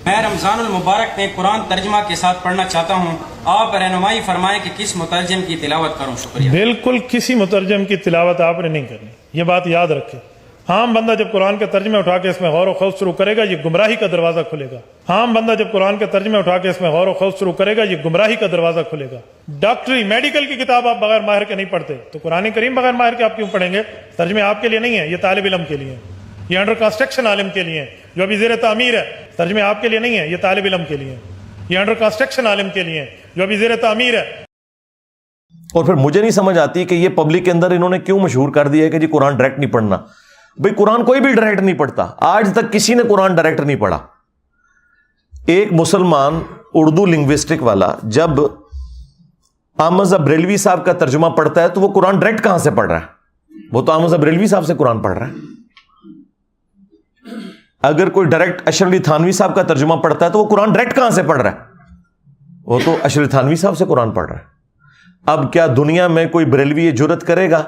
میں رمضان المبارک میں قرآن ترجمہ کے ساتھ پڑھنا چاہتا ہوں، آپ رہنمائی فرمائیں کہ کس مترجم کی تلاوت کروں؟ شکریہ۔ بالکل کسی مترجم کی تلاوت آپ نے نہیں کرنی، یہ بات یاد رکھیں۔ عام بندہ جب قرآن کے ترجمے اٹھا کے اس میں غور و خوض شروع کرے گا، یہ گمراہی کا دروازہ کھلے گا۔ عام بندہ جب قرآن کے ترجمے اٹھا کے اس میں غور و خوض شروع کرے گا، یہ گمراہی کا دروازہ کھلے گا۔ ڈاکٹری میڈیکل کی کتاب آپ بغیر ماہر کے نہیں پڑھتے، تو قرآن کریم بغیر ماہر کے آپ کیوں پڑھیں گے؟ ترجمے آپ کے لیے نہیں ہے، یہ طالب علم کے لیے ہے، یہ انڈر کنسٹرکشن عالم کے لیے ہے جو ابھی زیر تعمیر ہے۔ ترجمے آپ کے لیے نہیں ہے، یہ طالب علم کے لیے ہے، یہ انڈر کنسٹرکشن عالم کے لیے ہے جو ابھی زیر تعمیر ہے۔ اور پھر مجھے نہیں سمجھ آتی کہ یہ پبلک کے اندر انہوں نے کیوں مشہور کر دیا ہے کہ جی قرآن ڈائریکٹ نہیں پڑھنا۔ بھئی قرآن کوئی بھی ڈائریکٹ نہیں پڑھتا، آج تک کسی نے قرآن ڈائریکٹ نہیں پڑھا۔ ایک مسلمان اردو لنگوسٹک والا جب احمد بریلوی صاحب کا ترجمہ پڑھتا ہے تو وہ قرآن ڈائریکٹ کہاں سے پڑھ رہا ہے؟ وہ تو احمد بریلوی صاحب سے قرآن پڑھ رہا ہے۔ اگر کوئی ڈائریکٹ اشرف علی تھانوی صاحب کا ترجمہ پڑھتا ہے تو وہ قرآن ڈائریکٹ کہاں سے پڑھ رہا ہے؟ وہ تو اشرف علی تھانوی صاحب سے قرآن پڑھ رہا ہے۔ اب کیا دنیا میں کوئی بریلوی یہ جرت کرے گا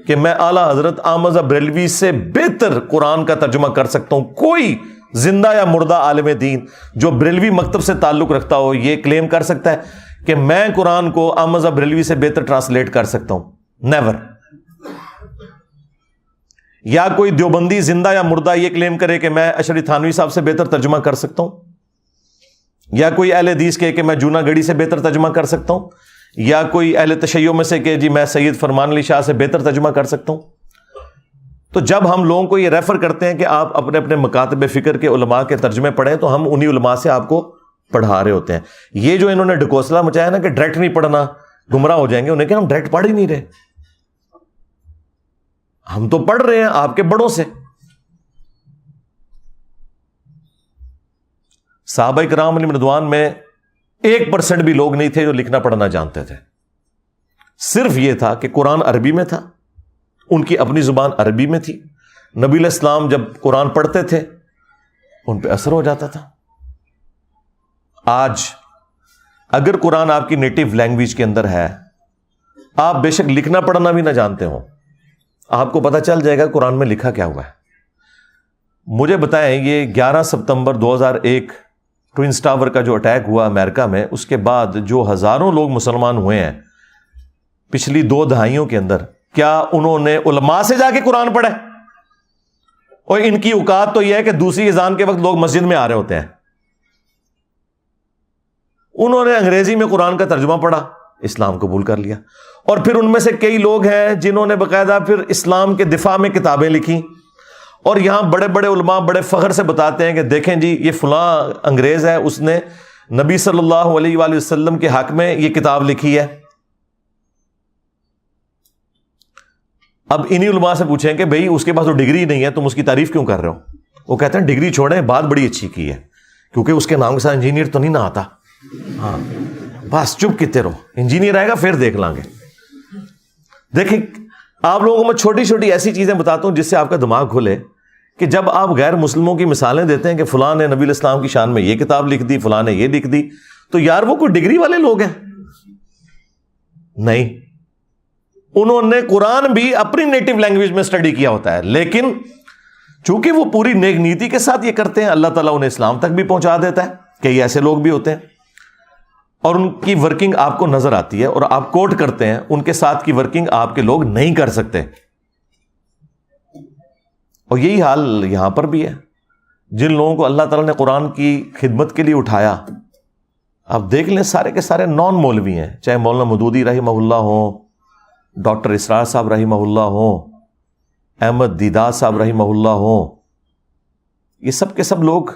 کہ میں اعلیٰ حضرت احمد بریلوی سے بہتر قرآن کا ترجمہ کر سکتا ہوں؟ کوئی زندہ یا مردہ عالم دین جو بریلوی مکتب سے تعلق رکھتا ہو یہ کلیم کر سکتا ہے کہ میں قرآن کو احمد بریلوی سے بہتر ٹرانسلیٹ کر سکتا ہوں؟ نیور۔ یا کوئی دیوبندی زندہ یا مردہ یہ کلیم کرے کہ میں اشرف تھانوی صاحب سے بہتر ترجمہ کر سکتا ہوں؟ یا کوئی اہل حدیث کہے کہ میں جونا گڑھی سے بہتر ترجمہ کر سکتا ہوں؟ یا کوئی اہل تشیع میں سے کہ جی میں سید فرمان علی شاہ سے بہتر ترجمہ کر سکتا ہوں؟ تو جب ہم لوگوں کو یہ ریفر کرتے ہیں کہ آپ اپنے اپنے مکاتب فکر کے علماء کے ترجمے پڑھیں تو ہم انہی علماء سے آپ کو پڑھا رہے ہوتے ہیں۔ یہ جو انہوں نے ڈھکوسلا مچایا نا کہ ڈائریکٹ نہیں پڑھنا گمراہ ہو جائیں گے، انہیں کہ ہم ڈائریکٹ پڑھ ہی نہیں رہے، ہم تو پڑھ رہے ہیں آپ کے بڑوں سے۔ صحابہ کرام علیہم رضوان میں 1% بھی لوگ نہیں تھے جو لکھنا پڑھنا جانتے تھے۔ صرف یہ تھا کہ قرآن عربی میں تھا، ان کی اپنی زبان عربی میں تھی، نبی علیہ السلام جب قرآن پڑھتے تھے ان پہ اثر ہو جاتا تھا۔ آج اگر قرآن آپ کی نیٹو لینگویج کے اندر ہے، آپ بے شک لکھنا پڑھنا بھی نہ جانتے ہوں، آپ کو پتہ چل جائے گا قرآن میں لکھا کیا ہوا ہے۔ مجھے بتائیں، یہ 11 ستمبر 2001 ٹوئنز ٹاور کا جو اٹیک ہوا امریکہ میں، اس کے بعد جو ہزاروں لوگ مسلمان ہوئے ہیں پچھلی 2 دہائیوں کے اندر، کیا انہوں نے علماء سے جا کے قرآن پڑھا؟ اور ان کی اوقات تو یہ ہے کہ دوسری اذان کے وقت لوگ مسجد میں آ رہے ہوتے ہیں۔ انہوں نے انگریزی میں قرآن کا ترجمہ پڑھا، اسلام قبول کر لیا۔ اور پھر ان میں سے کئی لوگ ہیں جنہوں نے باقاعدہ پھر اسلام کے دفاع میں کتابیں لکھی، اور یہاں بڑے بڑے علماء بڑے فخر سے بتاتے ہیں کہ دیکھیں جی یہ فلاں انگریز ہے، اس نے نبی صلی اللہ علیہ وآلہ وسلم کے حق میں یہ کتاب لکھی ہے۔ اب انہی علماء سے پوچھیں کہ بھئی اس کے پاس تو ڈگری نہیں ہے، تم اس کی تعریف کیوں کر رہے ہو؟ وہ کہتے ہیں ڈگری چھوڑیں، بات بڑی اچھی کی ہے، کیونکہ اس کے نام کے ساتھ انجینئر تو نہیں نہ آتا۔ ہاں بس چپ کتے رہو، انجینئر آئے گا پھر دیکھ لیں گے۔ دیکھیں آپ لوگوں کو میں چھوٹی چھوٹی ایسی چیزیں بتاتا ہوں جس سے آپ کا دماغ کھلے، کہ جب آپ غیر مسلموں کی مثالیں دیتے ہیں کہ فلاں نے نبی علیہ السلام کی شان میں یہ کتاب لکھ دی، فلاں نے یہ لکھ دی، تو یار وہ کوئی ڈگری والے لوگ ہیں؟ نہیں، انہوں نے قرآن بھی اپنی نیٹو لینگویج میں اسٹڈی کیا ہوتا ہے، لیکن چونکہ وہ پوری نیک نیتی کے ساتھ یہ کرتے ہیں، اللہ تعالیٰ انہیں اسلام تک بھی پہنچا دیتا ہے۔ کئی ایسے لوگ بھی ہوتے ہیں اور ان کی ورکنگ آپ کو نظر آتی ہے اور آپ کوٹ کرتے ہیں، ان کے ساتھ کی ورکنگ آپ کے لوگ نہیں کر سکتے۔ اور یہی حال یہاں پر بھی ہے، جن لوگوں کو اللہ تعالیٰ نے قرآن کی خدمت کے لیے اٹھایا، آپ دیکھ لیں سارے کے سارے نان مولوی ہیں، چاہے مولانا مودودی رحمہ اللہ ہوں، ڈاکٹر اسرار صاحب رحمہ اللہ ہوں، احمد دیدار صاحب رحمہ اللہ ہوں، یہ سب کے سب لوگ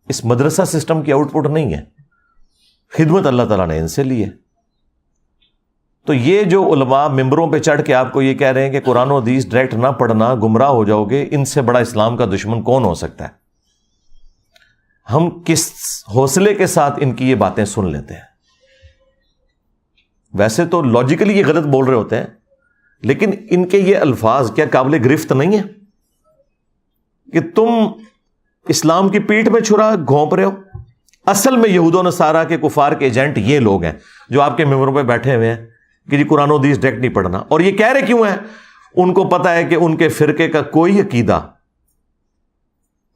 اس مدرسہ سسٹم کی آؤٹ پٹ نہیں ہے، خدمت اللہ تعالیٰ نے ان سے لی ہے۔ تو یہ جو علماء ممبروں پہ چڑھ کے آپ کو یہ کہہ رہے ہیں کہ قرآن و حدیث ڈائریکٹ نہ پڑھنا گمراہ ہو جاؤ گے، ان سے بڑا اسلام کا دشمن کون ہو سکتا ہے؟ ہم کس حوصلے کے ساتھ ان کی یہ باتیں سن لیتے ہیں؟ ویسے تو لاجیکلی یہ غلط بول رہے ہوتے ہیں، لیکن ان کے یہ الفاظ کیا قابل گرفت نہیں ہے کہ تم اسلام کی پیٹھ میں چھرا گھونپ رہے ہو؟ اصل میں یہود و نصارہ کے کفار کے ایجنٹ یہ لوگ ہیں جو آپ کے ممبروں پہ بیٹھے ہوئے ہیں کہ جی قرآن و حدیث ڈائریکٹ نہیں پڑھنا۔ اور یہ کہہ رہے کیوں ہیں؟ ان کو پتا ہے کہ ان کے فرقے کا کوئی عقیدہ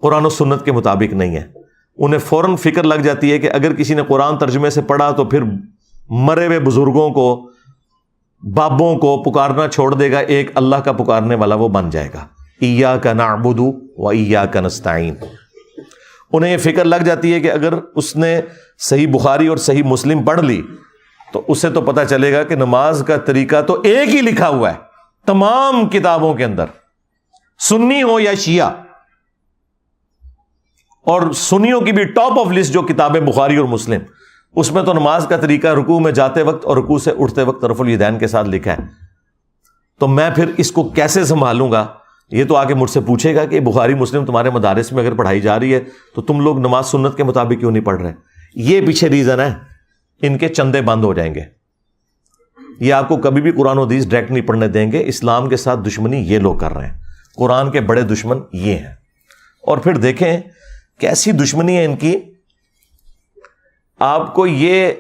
قرآن و سنت کے مطابق نہیں ہے، انہیں فوراً فکر لگ جاتی ہے کہ اگر کسی نے قرآن ترجمے سے پڑھا تو پھر مرے ہوئے بزرگوں کو، بابوں کو پکارنا چھوڑ دے گا، ایک اللہ کا پکارنے والا وہ بن جائے گا۔ ایاک نعبد و ایاک نستعین۔ انہیں یہ فکر لگ جاتی ہے کہ اگر اس نے صحیح بخاری اور صحیح مسلم پڑھ لی تو اسے تو پتہ چلے گا کہ نماز کا طریقہ تو ایک ہی لکھا ہوا ہے تمام کتابوں کے اندر، سنی ہو یا شیعہ، اور سنیوں کی بھی ٹاپ آف لسٹ جو کتابیں بخاری اور مسلم، اس میں تو نماز کا طریقہ رکوع میں جاتے وقت اور رکوع سے اٹھتے وقت رفع الیدین کے ساتھ لکھا ہے۔ تو میں پھر اس کو کیسے سنبھالوں گا؟ یہ تو آگے مجھ سے پوچھے گا کہ بخاری مسلم تمہارے مدارس میں اگر پڑھائی جا رہی ہے تو تم لوگ نماز سنت کے مطابق کیوں نہیں پڑھ رہے؟ یہ پیچھے ریزن ہے، ان کے چندے بند ہو جائیں گے، یہ آپ کو کبھی بھی قرآن و حدیث ڈائریکٹ نہیں پڑھنے دیں گے۔ اسلام کے ساتھ دشمنی یہ لوگ کر رہے ہیں، قرآن کے بڑے دشمن یہ ہیں۔ اور پھر دیکھیں کیسی دشمنی ہے ان کی، آپ کو یہ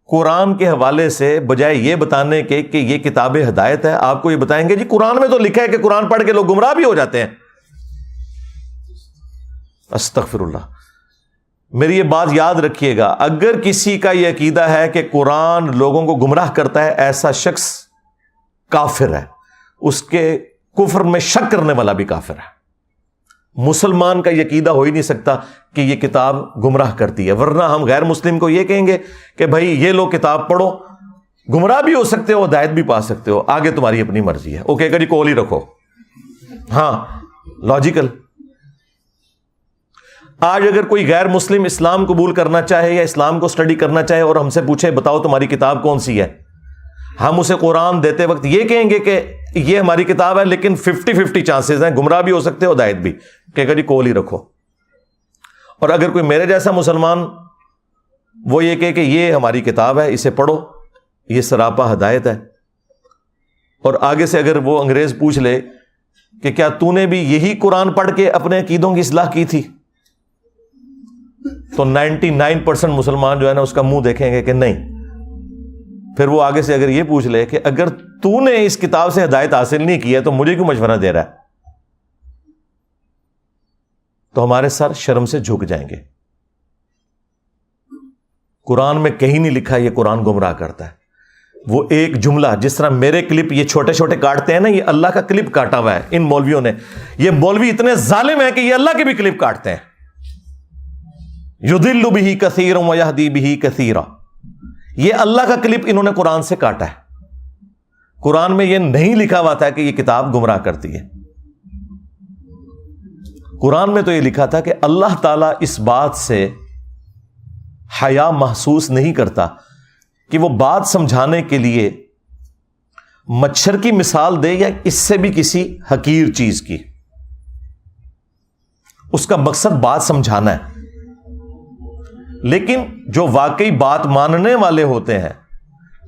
قرآن کے حوالے سے بجائے یہ بتانے کے کہ یہ کتاب ہدایت ہے، آپ کو یہ بتائیں گے جی قرآن میں تو لکھا ہے کہ قرآن پڑھ کے لوگ گمراہ بھی ہو جاتے ہیں۔ استغفر اللہ۔ میری یہ بات یاد رکھیے گا، اگر کسی کا یہ عقیدہ ہے کہ قرآن لوگوں کو گمراہ کرتا ہے، ایسا شخص کافر ہے، اس کے کفر میں شک کرنے والا بھی کافر ہے۔ مسلمان کا یہ عقیدہ ہو ہی نہیں سکتا کہ یہ کتاب گمراہ کرتی ہے، ورنہ ہم غیر مسلم کو یہ کہیں گے کہ بھائی یہ لو کتاب پڑھو، گمراہ بھی ہو سکتے ہو، ہدایت بھی پا سکتے ہو، آگے تمہاری اپنی مرضی ہے۔ اوکے جی کول ہی رکھو، ہاں لاجیکل۔ آج اگر کوئی غیر مسلم اسلام قبول کرنا چاہے یا اسلام کو سٹڈی کرنا چاہے اور ہم سے پوچھے بتاؤ تمہاری کتاب کون سی ہے، ہم اسے قرآن دیتے وقت یہ کہیں گے کہ یہ ہماری کتاب ہے، لیکن 50-50 چانسز ہیں، گمراہ بھی ہو سکتے ہو، ہدایت بھی، کہ جی کول ہی رکھو۔ اور اگر کوئی میرے جیسا مسلمان وہ یہ کہے کہ یہ ہماری کتاب ہے، اسے پڑھو، یہ سراپا ہدایت ہے، اور آگے سے اگر وہ انگریز پوچھ لے کہ کیا تو نے بھی یہی قرآن پڑھ کے اپنے عقیدوں کی اصلاح کی تھی، تو 99% مسلمان جو ہے نا اس کا منہ دیکھیں گے کہ نہیں۔ پھر وہ آگے سے اگر یہ پوچھ لے کہ اگر تو نے اس کتاب سے ہدایت حاصل نہیں کی ہے تو مجھے کیوں مشورہ دے رہا ہے، تو ہمارے سر شرم سے جھک جائیں گے۔ قرآن میں کہیں نہیں لکھا یہ قرآن گمراہ کرتا ہے۔ وہ ایک جملہ، جس طرح میرے کلپ یہ چھوٹے چھوٹے کاٹتے ہیں نا، یہ اللہ کا کلپ کاٹا ہوا ہے ان مولویوں نے۔ یہ مولوی اتنے ظالم ہیں کہ یہ اللہ کے بھی کلپ کاٹتے ہیں۔ یضل بہ کثیرا ویہدی بہ کثیرا، یہ اللہ کا کلپ انہوں نے قرآن سے کاٹا ہے۔ قرآن میں یہ نہیں لکھا ہوا تھا کہ یہ کتاب گمراہ کرتی ہے۔ قرآن میں تو یہ لکھا تھا کہ اللہ تعالیٰ اس بات سے حیا محسوس نہیں کرتا کہ وہ بات سمجھانے کے لیے مچھر کی مثال دے یا اس سے بھی کسی حقیر چیز کی، اس کا مقصد بات سمجھانا ہے۔ لیکن جو واقعی بات ماننے والے ہوتے ہیں،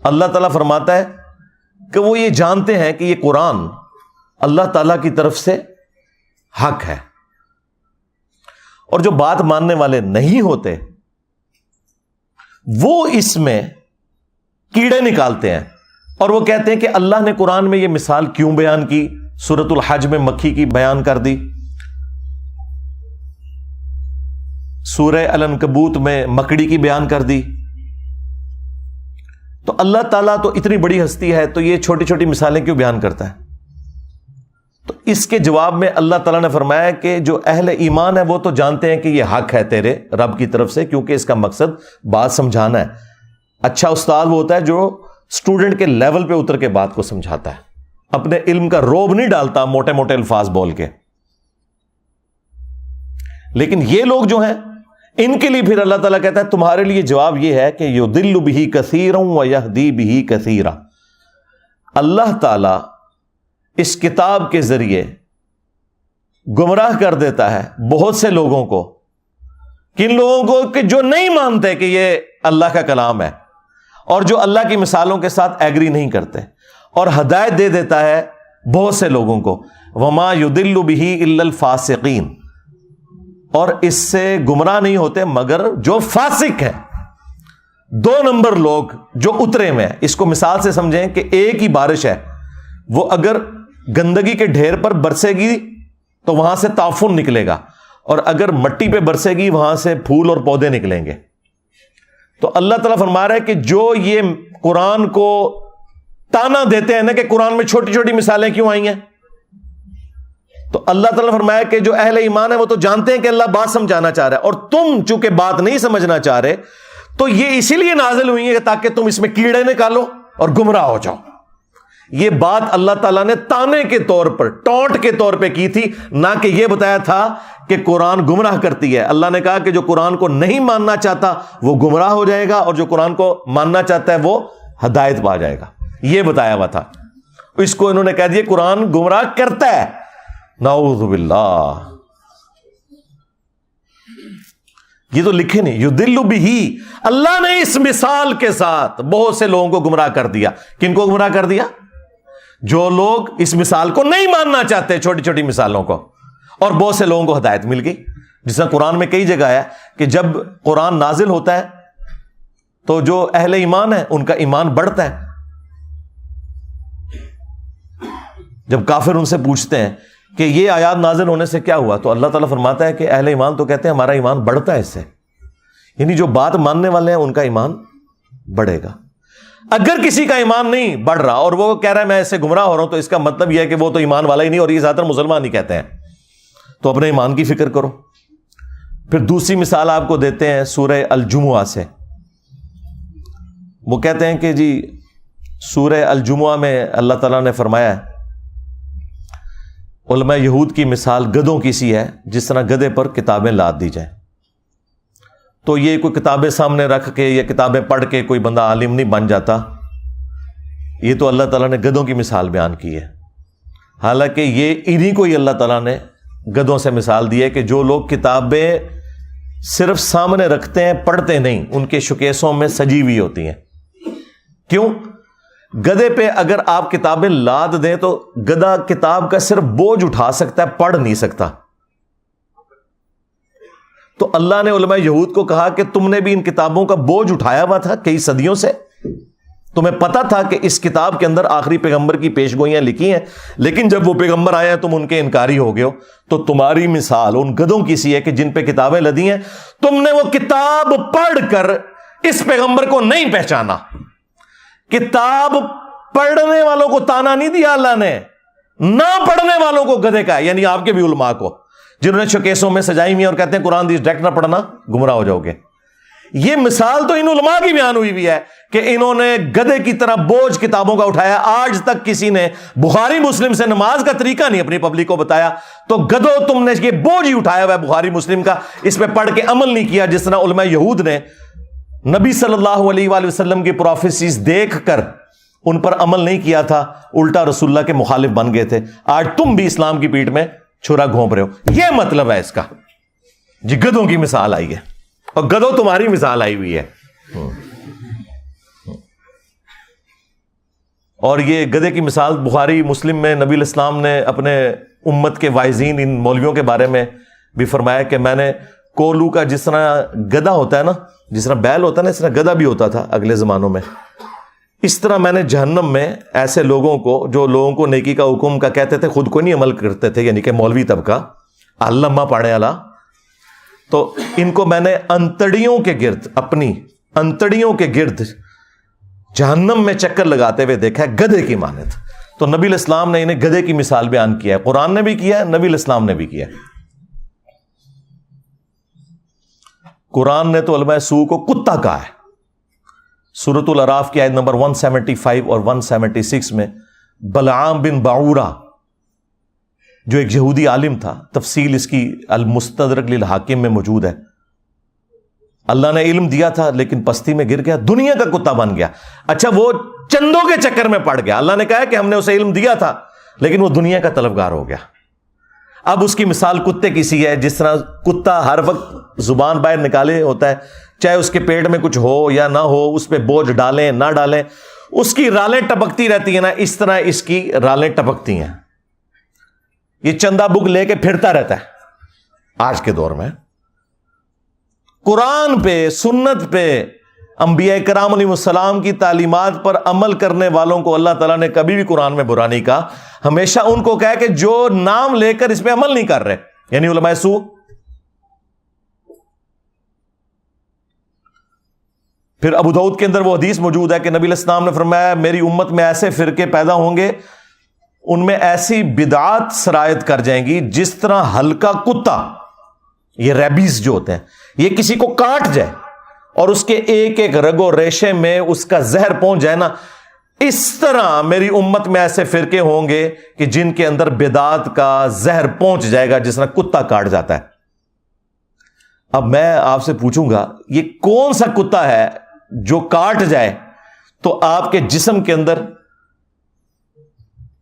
اللہ تعالیٰ فرماتا ہے کہ وہ یہ جانتے ہیں کہ یہ قرآن اللہ تعالیٰ کی طرف سے حق ہے، اور جو بات ماننے والے نہیں ہوتے وہ اس میں کیڑے نکالتے ہیں، اور وہ کہتے ہیں کہ اللہ نے قرآن میں یہ مثال کیوں بیان کی، سورۃ الحج میں مکھی کی بیان کر دی، سورہ العنکبوت میں مکڑی کی بیان کر دی، تو اللہ تعالیٰ تو اتنی بڑی ہستی ہے تو یہ چھوٹی چھوٹی مثالیں کیوں بیان کرتا ہے؟ تو اس کے جواب میں اللہ تعالیٰ نے فرمایا کہ جو اہل ایمان ہے وہ تو جانتے ہیں کہ یہ حق ہے تیرے رب کی طرف سے، کیونکہ اس کا مقصد بات سمجھانا ہے۔ اچھا استاد وہ ہوتا ہے جو اسٹوڈنٹ کے لیول پہ اتر کے بات کو سمجھاتا ہے، اپنے علم کا روب نہیں ڈالتا موٹے موٹے الفاظ بول کے۔ لیکن یہ لوگ جو ہیں ان کے لیے پھر اللہ تعالیٰ کہتا ہے تمہارے لیے جواب یہ ہے کہ یضل بہ کثیرا ویہدی بہ کثیرا، اللہ تعالیٰ اس کتاب کے ذریعے گمراہ کر دیتا ہے بہت سے لوگوں کو، کن لوگوں کو کہ جو نہیں مانتے کہ یہ اللہ کا کلام ہے اور جو اللہ کی مثالوں کے ساتھ ایگری نہیں کرتے، اور ہدایت دے دیتا ہے بہت سے لوگوں کو۔ وما یضل بہ الا الفاسقین، اور اس سے گمراہ نہیں ہوتے مگر جو فاسق ہیں، 2 نمبر لوگ جو اترے ہوئے ہیں۔ اس کو مثال سے سمجھیں کہ ایک ہی بارش ہے، وہ اگر گندگی کے ڈھیر پر برسے گی تو وہاں سے تعفن نکلے گا، اور اگر مٹی پہ برسے گی وہاں سے پھول اور پودے نکلیں گے. تو اللہ تعالیٰ فرما رہا ہے کہ جو یہ قرآن کو تانا دیتے ہیں نا کہ قرآن میں چھوٹی چھوٹی مثالیں کیوں آئی ہیں, تو اللہ تعالیٰ نے فرمایا کہ جو اہل ایمان ہے وہ تو جانتے ہیں کہ اللہ بات سمجھانا چاہ رہا ہے, اور تم چونکہ بات نہیں سمجھنا چاہ رہے تو یہ اسی لیے نازل ہوئی ہے تاکہ تم اس میں کیڑے نکالو اور گمراہ ہو جاؤ. یہ بات اللہ تعالیٰ نے تانے کے طور پر, ٹونٹ کے طور پہ کی تھی, نہ کہ یہ بتایا تھا کہ قرآن گمراہ کرتی ہے. اللہ نے کہا کہ جو قرآن کو نہیں ماننا چاہتا وہ گمراہ ہو جائے گا, اور جو قرآن کو ماننا چاہتا ہے وہ ہدایت پا جائے گا, یہ بتایا ہوا تھا. اس کو انہوں نے کہہ دیا قرآن گمراہ کرتا ہے. نعوذ باللہ, یہ تو لکھے نہیں. یضل بہ, اللہ نے اس مثال کے ساتھ بہت سے لوگوں کو گمراہ کر دیا. کن کو گمراہ کر دیا؟ جو لوگ اس مثال کو نہیں ماننا چاہتے, چھوٹی چھوٹی مثالوں کو, اور بہت سے لوگوں کو ہدایت مل گئی. جس طرح قرآن میں کئی جگہ ہے کہ جب قرآن نازل ہوتا ہے تو جو اہل ایمان ہے ان کا ایمان بڑھتا ہے. جب کافر ان سے پوچھتے ہیں کہ یہ آیات نازل ہونے سے کیا ہوا, تو اللہ تعالیٰ فرماتا ہے کہ اہل ایمان تو کہتے ہیں ہمارا ایمان بڑھتا ہے اس سے. یعنی جو بات ماننے والے ہیں ان کا ایمان بڑھے گا. اگر کسی کا ایمان نہیں بڑھ رہا اور وہ کہہ رہا ہے میں اس سے گمراہ ہو رہا ہوں, تو اس کا مطلب یہ ہے کہ وہ تو ایمان والا ہی نہیں, اور یہ زیادہ مسلمان ہی کہتے ہیں. تو اپنے ایمان کی فکر کرو. پھر دوسری مثال آپ کو دیتے ہیں سورہ الجمعہ سے. وہ کہتے ہیں کہ جی سورہ الجمعہ میں اللہ تعالیٰ نے فرمایا ہے علماء یہود کی مثال گدھوں کی سی ہے, جس طرح گدھے پر کتابیں لاد دی جائیں. تو یہ کوئی کتابیں سامنے رکھ کے یا کتابیں پڑھ کے کوئی بندہ عالم نہیں بن جاتا. یہ تو اللہ تعالیٰ نے گدھوں کی مثال بیان کی ہے. حالانکہ یہ انہی کو ہی اللہ تعالیٰ نے گدھوں سے مثال دی ہے کہ جو لوگ کتابیں صرف سامنے رکھتے ہیں, پڑھتے نہیں, ان کے شوکیسوں میں سجی ہوئی ہوتی ہیں. کیوں؟ گدھے پہ اگر آپ کتابیں لاد دیں تو گدھا کتاب کا صرف بوجھ اٹھا سکتا ہے, پڑھ نہیں سکتا. تو اللہ نے علماء یہود کو کہا کہ تم نے بھی ان کتابوں کا بوجھ اٹھایا ہوا تھا کئی صدیوں سے, تمہیں پتا تھا کہ اس کتاب کے اندر آخری پیغمبر کی پیش گوئیاں لکھی ہیں, لیکن جب وہ پیغمبر آئے ہیں تم ان کے انکاری ہو گئے ہو. تو تمہاری مثال ان گدھوں کی سی ہے کہ جن پہ کتابیں لدی ہیں, تم نے وہ کتاب پڑھ کر اس پیغمبر کو نہیں پہچانا. کتاب پڑھنے والوں کو تانا نہیں دیا اللہ نے, نہ پڑھنے والوں کو گدھے کا ہے, یعنی آپ کے بھی علماء کو جنہوں نے شوکیسوں میں سجائی ہوئی اور کہتے ہیں قرآن ڈائریکٹ نہ پڑھنا گمراہ ہو جاؤ گے. یہ مثال تو ان علماء کی بیان ہوئی بھی ہے کہ انہوں نے گدھے کی طرح بوجھ کتابوں کا اٹھایا. آج تک کسی نے بخاری مسلم سے نماز کا طریقہ نہیں اپنی پبلک کو بتایا, تو گدھو تم نے یہ بوجھ ہی اٹھایا ہوا ہے بخاری مسلم کا, اس پہ پڑھ کے عمل نہیں کیا. جس طرح علماء یہود نے نبی صلی اللہ علیہ وآلہ وسلم کی پروفیسیز دیکھ کر ان پر عمل نہیں کیا تھا, الٹا رسول اللہ کے مخالف بن گئے تھے. آج تم بھی اسلام کی پیٹھ میں چھرا گھونپ رہے ہو. یہ مطلب ہے اس کا. جی گدھوں کی مثال آئی ہے, اور گدھوں تمہاری مثال آئی ہوئی ہے. اور یہ گدھے کی مثال بخاری مسلم میں نبی علیہ السلام نے اپنے امت کے واعظین ان مولویوں کے بارے میں بھی فرمایا کہ میں نے کولو کا, جس طرح گدھا ہوتا ہے نا, جس طرح بیل ہوتا ہے نا, اس طرح گدھا بھی ہوتا تھا اگلے زمانوں میں. اس طرح میں نے جہنم میں ایسے لوگوں کو جو لوگوں کو نیکی کا حکم کا کہتے تھے, خود کو نہیں عمل کرتے تھے, یعنی کہ مولوی طبقہ, علامہ پڑھنے والا, تو ان کو میں نے انتڑیوں کے گرد, اپنی انتڑیوں کے گرد جہنم میں چکر لگاتے ہوئے دیکھا ہے, گدھے کی مانند. تو نبی علیہ السلام نے انہیں گدھے کی مثال بیان کیا ہے. قرآن نے بھی کیا ہے, نبی علیہ السلام نے بھی کیا ہے. قرآن نے تو علماء سو کو کتا کہا ہے. سورۃ الاعراف کی آیت نمبر 175 اور 176 میں بلعام بن باعورہ جو ایک یہودی عالم تھا, تفصیل اس کی المستدرک للحاکم میں موجود ہے. اللہ نے علم دیا تھا لیکن پستی میں گر گیا, دنیا کا کتا بن گیا. اچھا وہ چندوں کے چکر میں پڑ گیا. اللہ نے کہا کہ ہم نے اسے علم دیا تھا لیکن وہ دنیا کا طلبگار ہو گیا. اب اس کی مثال کتے کی سی ہے. جس طرح کتا ہر وقت زبان باہر نکالے ہوتا ہے, چاہے اس کے پیٹ میں کچھ ہو یا نہ ہو, اس پہ بوجھ ڈالیں نہ ڈالیں, اس کی رالیں ٹپکتی رہتی ہیں نا, اس طرح اس کی رالیں ٹپکتی ہیں. یہ چندہ بک لے کے پھرتا رہتا ہے. آج کے دور میں قرآن پہ, سنت پہ, انبیاء کرام علیہ السلام کی تعلیمات پر عمل کرنے والوں کو اللہ تعالیٰ نے کبھی بھی قرآن میں برا نہیں کہا. ہمیشہ ان کو کہا کہ جو نام لے کر اس پہ عمل نہیں کر رہے, یعنی علماء سو, پھر ابو داؤد کے اندر وہ حدیث موجود ہے کہ نبی علیہ السلام نے فرمایا میری امت میں ایسے فرقے پیدا ہوں گے، ان میں ایسی بدعات سرایت کر جائیں گی جس طرح ہلکا کتا، یہ ریبیز جو ہوتے ہیں، یہ کسی کو کاٹ جائے اور اس کے ایک ایک رگ و ریشے میں اس کا زہر پہنچ جائے نا، اس طرح میری امت میں ایسے فرقے ہوں گے کہ جن کے اندر بدعات کا زہر پہنچ جائے گا جس طرح کتا کاٹ جاتا ہے۔ اب میں آپ سے پوچھوں گا یہ کون سا کتا ہے جو کاٹ جائے تو آپ کے جسم کے اندر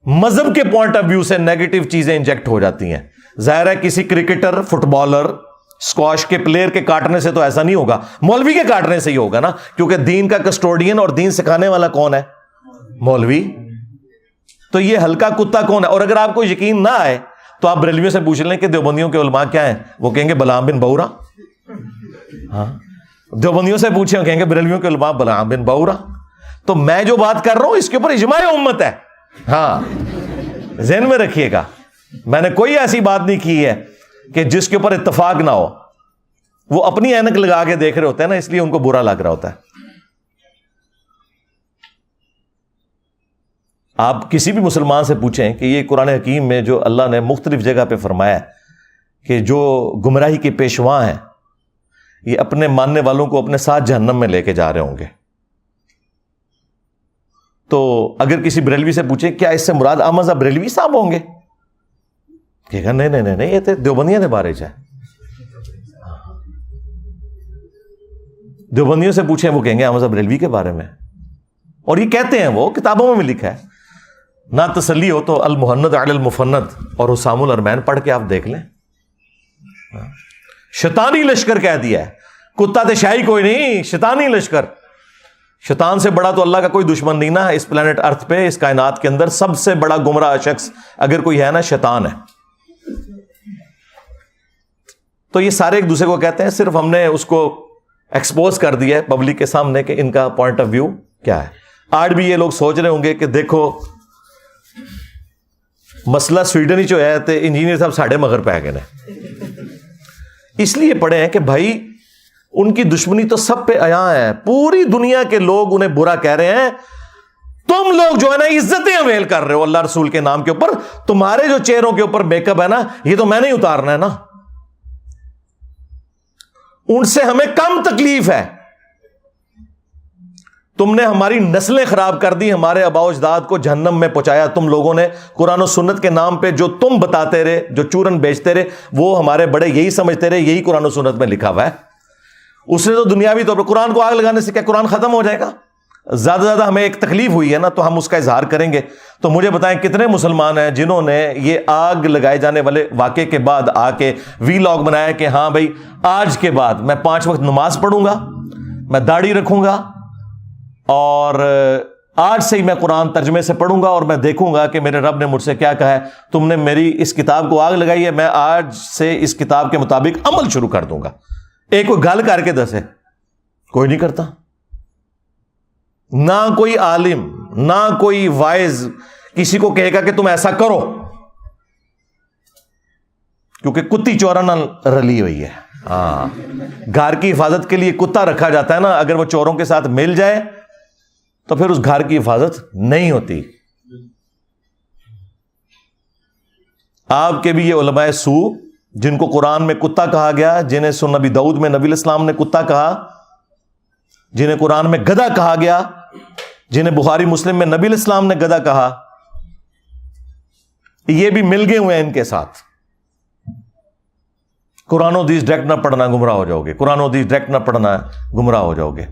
مذہب کے پوائنٹ آف ویو سے نیگیٹو چیزیں انجیکٹ ہو جاتی ہیں؟ ظاہر ہے کسی کرکٹر، فٹ بالر، اسکواش کے پلیئر کے کاٹنے سے تو ایسا نہیں ہوگا، مولوی کے کاٹنے سے ہی ہوگا نا، کیونکہ دین کا کسٹوڈین اور دین سکھانے والا کون ہے؟ مولوی۔ تو یہ ہلکا کتا کون ہے؟ اور اگر آپ کو یقین نہ آئے تو آپ بریلویوں سے پوچھ لیں کہ دیوبندیوں کے علماء کیا ہیں، وہ کہیں گے بلعام بن بورا۔ ہاں، دیوبندیوں سے پوچھیں، کہیں گے بریلویوں کے علماء بلعام بن بورا۔ تو میں جو بات کر رہا ہوں اس کے اوپر اجماع امت ہے، ہاں ذہن میں رکھیے گا، میں نے کوئی ایسی بات نہیں کی ہے کہ جس کے اوپر اتفاق نہ ہو۔ وہ اپنی اینک لگا کے دیکھ رہے ہوتے ہیں نا، اس لیے ان کو برا لگ رہا ہوتا ہے۔ آپ کسی بھی مسلمان سے پوچھیں کہ یہ قرآن حکیم میں جو اللہ نے مختلف جگہ پہ فرمایا ہے کہ جو گمراہی کے پیشواں ہیں یہ اپنے ماننے والوں کو اپنے ساتھ جہنم میں لے کے جا رہے ہوں گے، تو اگر کسی بریلوی سے پوچھیں کیا اس سے مراد احمد بریلوی صاحب ہوں گے، کہے گا نہیں یہ تو دیوبندیاں کے بارے ہے۔ دیوبندیوں سے پوچھیں وہ کہیں گے احمد بریلوی کے بارے میں، اور یہ کہتے ہیں، وہ کتابوں میں بھی لکھا ہے۔ نہ تسلی ہو تو المحند علی المفند اور حسام الارمین پڑھ کے آپ دیکھ لیں۔ شیطانی لشکر کہہ دیا ہے، کتا تے شاہی کوئی نہیں، شیطانی لشکر۔ شیطان سے بڑا تو اللہ کا کوئی دشمن نہیں نا، اس پلانٹ ارتھ پہ، اس کائنات کے اندر سب سے بڑا گمراہ شخص اگر کوئی ہے نا، شیطان ہے۔ تو یہ سارے ایک دوسرے کو کہتے ہیں، صرف ہم نے اس کو ایکسپوز کر دیا ہے پبلک کے سامنے کہ ان کا پوائنٹ آف ویو کیا ہے۔ آج بھی یہ لوگ سوچ رہے ہوں گے کہ دیکھو مسئلہ سویڈن ہی جو ہے تو انجینئر صاحب ساڑھے مگر پہ گئے ہیں، اس لیے پڑھے ہیں کہ بھائی ان کی دشمنی تو سب پہ عیاں ہے، پوری دنیا کے لوگ انہیں برا کہہ رہے ہیں، تم لوگ جو ہے نا عزتیں اویل کر رہے ہو اللہ رسول کے نام کے اوپر، تمہارے جو چہروں کے اوپر میک اپ ہے نا یہ تو میں نہیں اتارنا ہے نا، ان سے ہمیں کم تکلیف ہے، تم نے ہماری نسلیں خراب کر دی، ہمارے آباء و اجداد کو جہنم میں پہنچایا تم لوگوں نے، قرآن و سنت کے نام پہ جو تم بتاتے رہے، جو چورن بیچتے رہے، وہ ہمارے بڑے یہی سمجھتے رہے یہی قرآن و سنت میں لکھا ہوا ہے۔ اس نے تو دنیاوی طور پر قرآن کو آگ لگانے سے کیا قرآن ختم ہو جائے گا؟ زیادہ زیادہ ہمیں ایک تکلیف ہوئی ہے نا تو ہم اس کا اظہار کریں گے۔ تو مجھے بتائیں کتنے مسلمان ہیں جنہوں نے یہ آگ لگائے جانے والے واقعے کے بعد آ کے وی لاگ بنایا کہ ہاں بھائی آج کے بعد میں 5 وقت نماز پڑھوں گا، میں داڑھی رکھوں گا، اور آج سے ہی میں قرآن ترجمے سے پڑھوں گا، اور میں دیکھوں گا کہ میرے رب نے مجھ سے کیا کہا ہے، تم نے میری اس کتاب کو آگ لگائی ہے، میں آج سے اس کتاب کے مطابق عمل شروع کر دوں گا۔ ایک کوئی گل کر کے دسے، کوئی نہیں کرتا، نہ کوئی عالم نہ کوئی وائز کسی کو کہے گا کہ تم ایسا کرو، کیونکہ کتی چورا نہ رلی ہوئی ہے۔ ہاں، گھر کی حفاظت کے لیے کتا رکھا جاتا ہے نا، اگر وہ چوروں کے ساتھ مل جائے تو پھر اس گھر کی حفاظت نہیں ہوتی۔ آپ کے بھی یہ علماء سو جن کو قرآن میں کتا کہا گیا، جنہیں سنن نبی داؤد میں نبی علیہ السلام نے کتا کہا، جنہیں قرآن میں گدھا کہا گیا، جنہیں بخاری مسلم میں نبی علیہ السلام نے گدھا کہا، یہ بھی مل گئے ہوئے ہیں ان کے ساتھ۔ قرآن و حدیث ڈائریکٹ نہ پڑھنا گمراہ ہو جاؤ گے، قرآن و حدیث ڈائریکٹ نہ پڑھنا گمراہ ہو جاؤ گے۔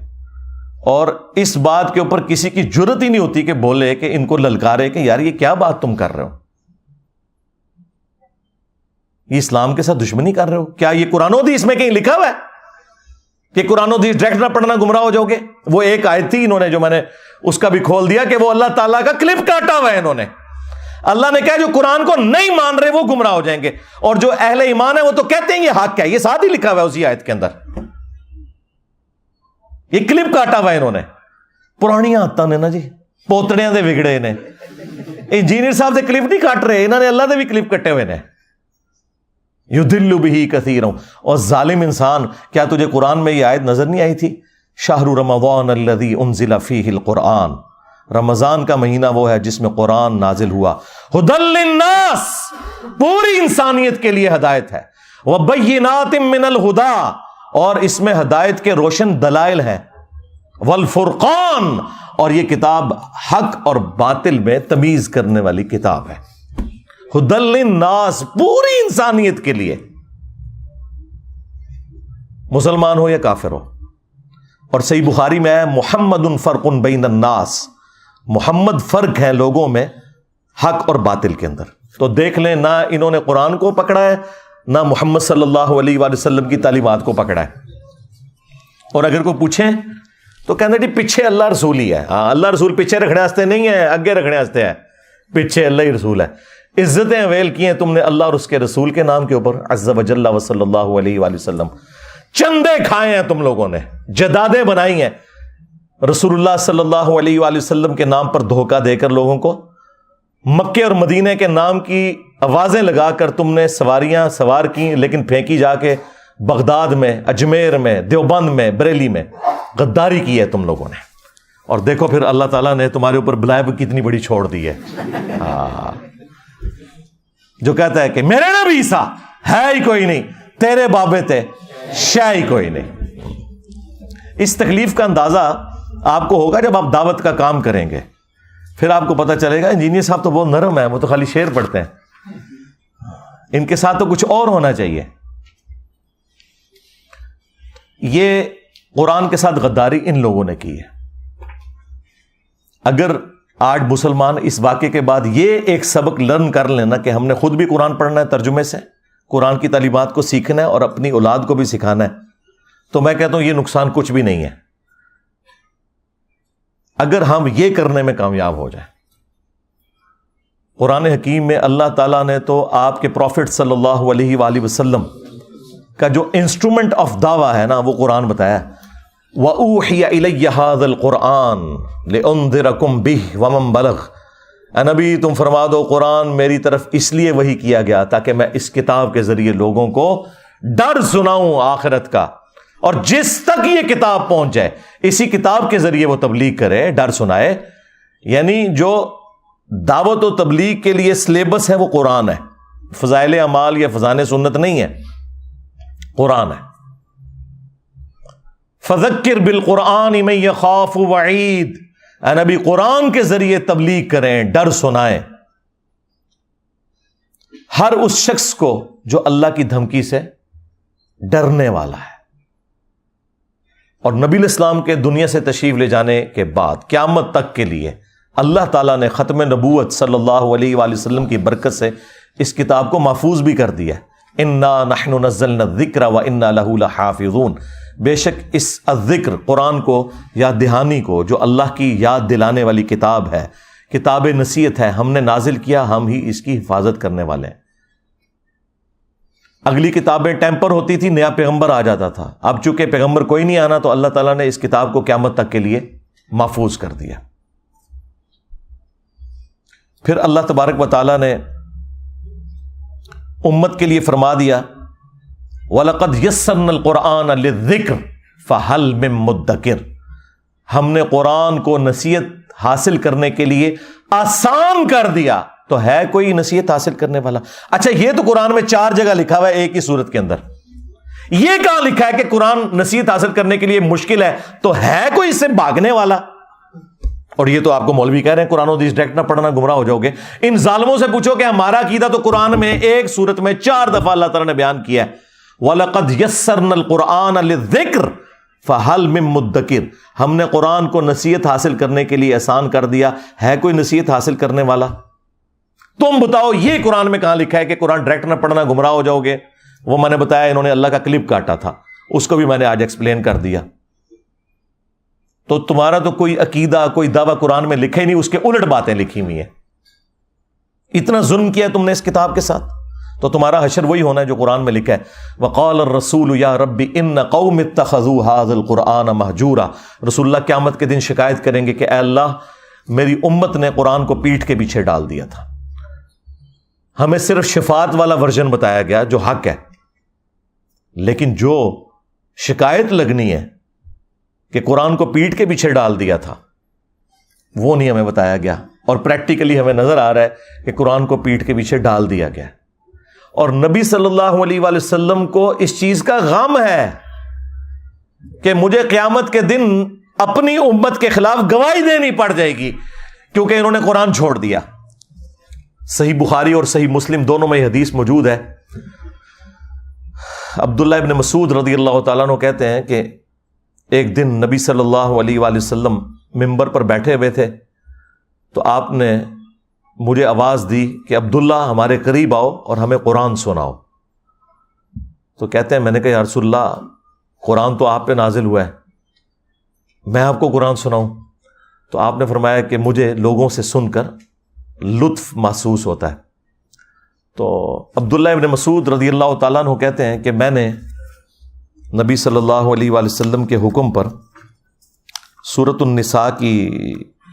اور اس بات کے اوپر کسی کی جرت ہی نہیں ہوتی کہ بولے، کہ ان کو للکارے کہ یار یہ کیا بات تم کر رہے ہو، یہ اسلام کے ساتھ دشمنی کر رہے ہو؟ کیا یہ قرآن و حدیث میں کہیں لکھا ہوا ہے کہ قرآن و حدیث ڈائریکٹ نہ پڑھنا گمراہ ہو جاؤ گے؟ وہ ایک آیت تھی انہوں نے جو میں نے اس کا بھی کھول دیا کہ وہ اللہ تعالیٰ کا کلپ کاٹا ہوا ہے انہوں نے۔ اللہ نے کہا جو قرآن کو نہیں مان رہے وہ گمراہ ہو جائیں گے، اور جو اہل ایمان ہے وہ تو کہتے ہیں یہ حق ہے، یہ ساتھ ہی لکھا ہوا ہے اسی آیت کے اندر، یہ کلپ کاٹا ہوا ہے انہوں نے۔ پرانی آدتاں نے نا جی، پوتڑیاں دے وگڑے نے، انجینئر صاحب دے کلپ نہیں کاٹ رہے، انہوں نے اللہ دے بھی کلپ کٹے ہوئے نے۔ یضل بہ کثیرا، اور ظالم انسان، کیا تجھے قرآن میں یہ آیت نظر نہیں آئی تھی؟ شہر رمضان الذی انزل فیہ القرآن، رمضان کا مہینہ وہ ہے جس میں قرآن نازل ہوا، ھدی للناس، پوری انسانیت کے لیے ہدایت ہے، وبینات من الہدی، اور اس میں ہدایت کے روشن دلائل ہیں، والفرقان، اور یہ کتاب حق اور باطل میں تمیز کرنے والی کتاب ہے، ھدی للناس، پوری انسانیت کے لیے، مسلمان ہو یا کافر ہو۔ اور صحیح بخاری میں ہے محمد فرق بین الناس، محمد فرق ہے لوگوں میں حق اور باطل کے اندر۔ تو دیکھ لیں، نہ انہوں نے قرآن کو پکڑا ہے، نہ محمد صلی اللہ علیہ وآلہ وسلم کی تعلیمات کو پکڑا ہے۔ اور اگر کوئی پوچھیں تو کہتے جی پیچھے اللہ رسول ہی ہے۔ ہاں، اللہ رسول پیچھے رکھنے واسطے نہیں ہے، اگے رکھنے واسطے ہے، پیچھے اللہ ہی رسول ہے۔ عزتیں اویل کی ہیں تم نے اللہ اور اس کے رسول کے نام کے اوپر، عز وجل و صلی اللہ علیہ وآلہ وسلم۔ چندے کھائے ہیں تم لوگوں نے، جدادیں بنائی ہیں رسول اللہ صلی اللہ علیہ وآلہ وسلم کے نام پر دھوکہ دے کر لوگوں کو، مکے اور مدینے کے نام کی آوازیں لگا کر تم نے سواریاں سوار کی، لیکن پھینکی جا کے بغداد میں، اجمیر میں، دیوبند میں، بریلی میں۔ غداری کی ہے تم لوگوں نے، اور دیکھو پھر اللہ تعالیٰ نے تمہارے اوپر بلائے کتنی بڑی چھوڑ دی ہے۔ جو کہتا ہے کہ میرے نبی عیسیٰ ہے ہی کوئی نہیں، تیرے بابے تھے شے ہی کوئی نہیں۔ اس تکلیف کا اندازہ آپ کو ہوگا جب آپ دعوت کا کام کریں گے، پھر آپ کو پتہ چلے گا انجینئر صاحب تو بہت نرم ہے، وہ تو خالی شعر پڑھتے ہیں، ان کے ساتھ تو کچھ اور ہونا چاہیے۔ یہ قرآن کے ساتھ غداری ان لوگوں نے کی ہے۔ اگر آج مسلمان اس واقعے کے بعد یہ ایک سبق لرن کر لینا کہ ہم نے خود بھی قرآن پڑھنا ہے ترجمے سے، قرآن کی تعلیمات کو سیکھنا ہے اور اپنی اولاد کو بھی سکھانا ہے، تو میں کہتا ہوں یہ نقصان کچھ بھی نہیں ہے اگر ہم یہ کرنے میں کامیاب ہو جائیں۔ قرآن حکیم میں اللہ تعالیٰ نے تو آپ کے پروفٹ صلی اللہ علیہ وآلہ وسلم کا جو انسٹرومنٹ آف دعویٰ ہے نا، وہ قرآن بتایا۔ وَأُوحِيَ إِلَيَّ هَذَا الْقُرْآنُ لِأُنذِرَكُمْ بِهِ وَمَنْ بَلَغَ، اے نبی تم فرما دو قرآن میری طرف اس لیے وحی کیا گیا تاکہ میں اس کتاب کے ذریعے لوگوں کو ڈر سناؤں آخرت کا، اور جس تک یہ کتاب پہنچ جائے اسی کتاب کے ذریعے وہ تبلیغ کرے، ڈر سنائے۔ یعنی جو دعوت و تبلیغ کے لیے سلیبس ہے وہ قرآن ہے، فضائل اعمال یا فضائل سنت نہیں ہے، قرآن ہے۔ فذکر بالقرآن من یخاف وعید، اے نبی قرآن کے ذریعے تبلیغ کریں، ڈر سنائیں ہر اس شخص کو جو اللہ کی دھمکی سے ڈرنے والا ہے۔ اور نبی الاسلام کے دنیا سے تشریف لے جانے کے بعد قیامت تک کے لیے اللہ تعالیٰ نے ختم نبوت صلی اللہ علیہ وآلہ وسلم کی برکت سے اس کتاب کو محفوظ بھی کر دیا۔ انا نحن نزلنا الذکر وانا لہ لحافظون، بے شک اس الذکر قرآن کو، یاد دہانی کو، جو اللہ کی یاد دلانے والی کتاب ہے، کتاب نصیحت ہے، ہم نے نازل کیا، ہم ہی اس کی حفاظت کرنے والے ہیں۔ اگلی کتابیں ٹیمپر ہوتی تھی، نیا پیغمبر آ جاتا تھا، اب چونکہ پیغمبر کوئی نہیں آنا تو اللہ تعالیٰ نے اس کتاب کو قیامت تک کے لیے محفوظ کر دیا۔ پھر اللہ تبارک و تعالیٰ نے امت کے لیے فرما دیا وَلَقَدْ يَسَّرْنَا الْقُرْآنَ لِلذِّكْرِ فَهَلْ مِن مُدَّكِرٍ، ہم نے قرآن کو نصیحت حاصل کرنے کے لیے آسان کر دیا، تو ہے کوئی نصیحت حاصل کرنے والا؟ اچھا یہ تو قرآن میں 4 جگہ لکھا ہوا ہے ایک ہی سورت کے اندر، یہ کہاں لکھا ہے کہ قرآن نصیحت حاصل کرنے کے لیے مشکل ہے؟ تو ہے کوئی اس سے بھاگنے والا؟ اور یہ تو آپ کو مولوی کہہ رہے ہیں قرآن و حدیث ڈائریکٹ نہ پڑھنا گمراہ ہو جاؤ گے۔ ان ظالموں سے پوچھو کہ ہمارا عقیدہ تو قرآن میں ایک سورت میں 4 دفعہ اللہ تعالیٰ نے بیان کیا ہے، وَلَقَدْ يَسَّرْنَا الْقُرْآنَ لِلذِّكْرِ فَهَلْ مِن مُدَّكِرٍ، ہم نے قرآن کو نصیحت حاصل کرنے کے لیے آسان کر دیا، ہے کوئی نصیحت حاصل کرنے والا؟ تم بتاؤ یہ قرآن میں کہاں لکھا ہے کہ قرآن ڈائریکٹ نہ پڑھنا گمراہ ہو جاؤ گے؟ وہ میں نے بتایا، انہوں نے اللہ کا کلپ کاٹا تھا، اس کو بھی میں نے آج ایکسپلین کر دیا۔ تو تمہارا تو کوئی عقیدہ، کوئی دعویٰ قرآن میں لکھا ہی نہیں، اس کے الٹ باتیں لکھی ہوئی ہیں۔ اتنا ظلم کیا تم نے اس کتاب کے ساتھ، تو تمہارا حشر وہی ہونا ہے جو قرآن میں لکھا ہے۔ وقال الرسول یا رب ان قوم اتخذوا هذا القرآن مہجورا، رسول اللہ قیامت کے دن شکایت کریں گے کہ اے اللہ میری امت نے قرآن کو پیٹھ کے پیچھے ڈال دیا تھا، ہمیں صرف شفاعت والا ورژن بتایا گیا جو حق ہے، لیکن جو شکایت لگنی ہے کہ قرآن کو پیٹھ کے پیچھے ڈال دیا تھا، وہ نہیں ہمیں بتایا گیا، اور پریکٹیکلی ہمیں نظر آ رہا ہے کہ قرآن کو پیٹھ کے پیچھے ڈال دیا گیا، اور نبی صلی اللہ علیہ وآلہ وسلم کو اس چیز کا غم ہے کہ مجھے قیامت کے دن اپنی امت کے خلاف گواہی دینی پڑ جائے گی کیونکہ انہوں نے قرآن چھوڑ دیا۔ صحیح بخاری اور صحیح مسلم دونوں میں یہ حدیث موجود ہے۔ عبداللہ ابن مسعود رضی اللہ تعالیٰ عنہ کہتے ہیں کہ ایک دن نبی صلی اللہ علیہ وآلہ وسلم ممبر پر بیٹھے ہوئے تھے، تو آپ نے مجھے آواز دی کہ عبداللہ ہمارے قریب آؤ اور ہمیں قرآن سناؤ۔ تو کہتے ہیں میں نے کہا یا رسول اللہ قرآن تو آپ پہ نازل ہوا ہے، میں آپ کو قرآن سناؤں؟ تو آپ نے فرمایا کہ مجھے لوگوں سے سن کر لطف محسوس ہوتا ہے۔ تو عبداللہ ابن مسعود رضی اللہ تعالیٰ عنہ کہتے ہیں کہ میں نے نبی صلی اللہ علیہ وآلہ وسلم کے حکم پر سورۃ النساء کی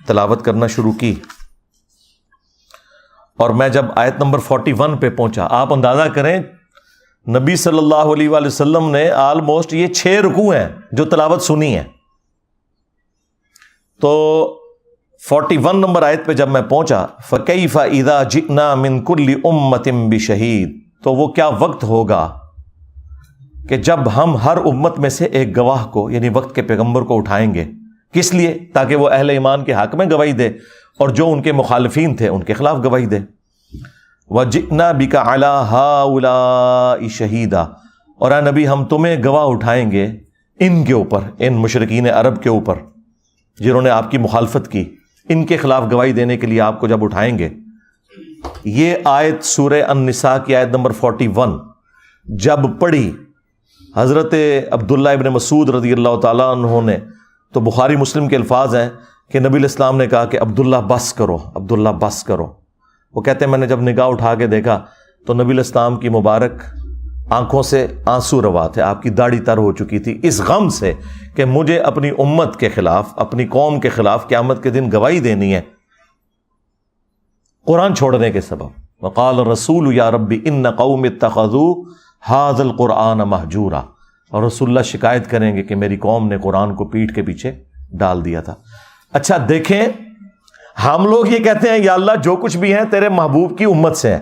تلاوت کرنا شروع کی، اور میں جب آیت نمبر 41 پہ پہنچا، آپ اندازہ کریں نبی صلی اللہ علیہ وآلہ وسلم نے آلموسٹ یہ 6 رکوع ہیں جو تلاوت سنی ہے، تو 41 نمبر آیت پہ جب میں پہنچا فَكَيْفَ إِذَا جِئْنَا مِن كُلِّ أُمَّةٍ بِشَهِيدٍ، تو وہ کیا وقت ہوگا کہ جب ہم ہر امت میں سے ایک گواہ کو یعنی وقت کے پیغمبر کو اٹھائیں گے، کس لیے؟ تاکہ وہ اہل ایمان کے حق میں گواہی دے اور جو ان کے مخالفین تھے ان کے خلاف گواہی دے۔ وَجِئْنَا بِكَ عَلَىٰ هَٰؤُلَاءِ شَهِيدًا، اور اے نبی ہم تمہیں گواہ اٹھائیں گے ان کے اوپر، ان مشرکین عرب کے اوپر جنہوں نے آپ کی مخالفت کی، ان کے خلاف گواہی دینے کے لیے آپ کو جب اٹھائیں گے۔ یہ آیت سورہ النساء کی آیت نمبر 41 جب پڑھی حضرت عبداللہ ابن مسعود رضی اللہ تعالیٰ عنہ نے، تو بخاری مسلم کے الفاظ ہیں کہ نبی علیہ السلام نے کہا کہ عبداللہ بس کرو، عبداللہ بس کرو۔ وہ کہتے ہیں میں نے جب نگاہ اٹھا کے دیکھا تو نبی علیہ السلام کی مبارک آنکھوں سے آنسو روا تھے، آپ کی داڑھی تر ہو چکی تھی اس غم سے کہ مجھے اپنی امت کے خلاف، اپنی قوم کے خلاف قیامت کے دن گواہی دینی ہے قرآن چھوڑنے کے سبب۔ وقال الرسول یا ربی ان قوم اتخذوا ھذا القرآن مہجورا، اور رسول اللہ شکایت کریں گے کہ میری قوم نے قرآن کو پیٹھ کے پیچھے ڈال دیا تھا۔ اچھا دیکھیں، ہم لوگ یہ کہتے ہیں یا اللہ جو کچھ بھی ہیں تیرے محبوب کی امت سے ہے،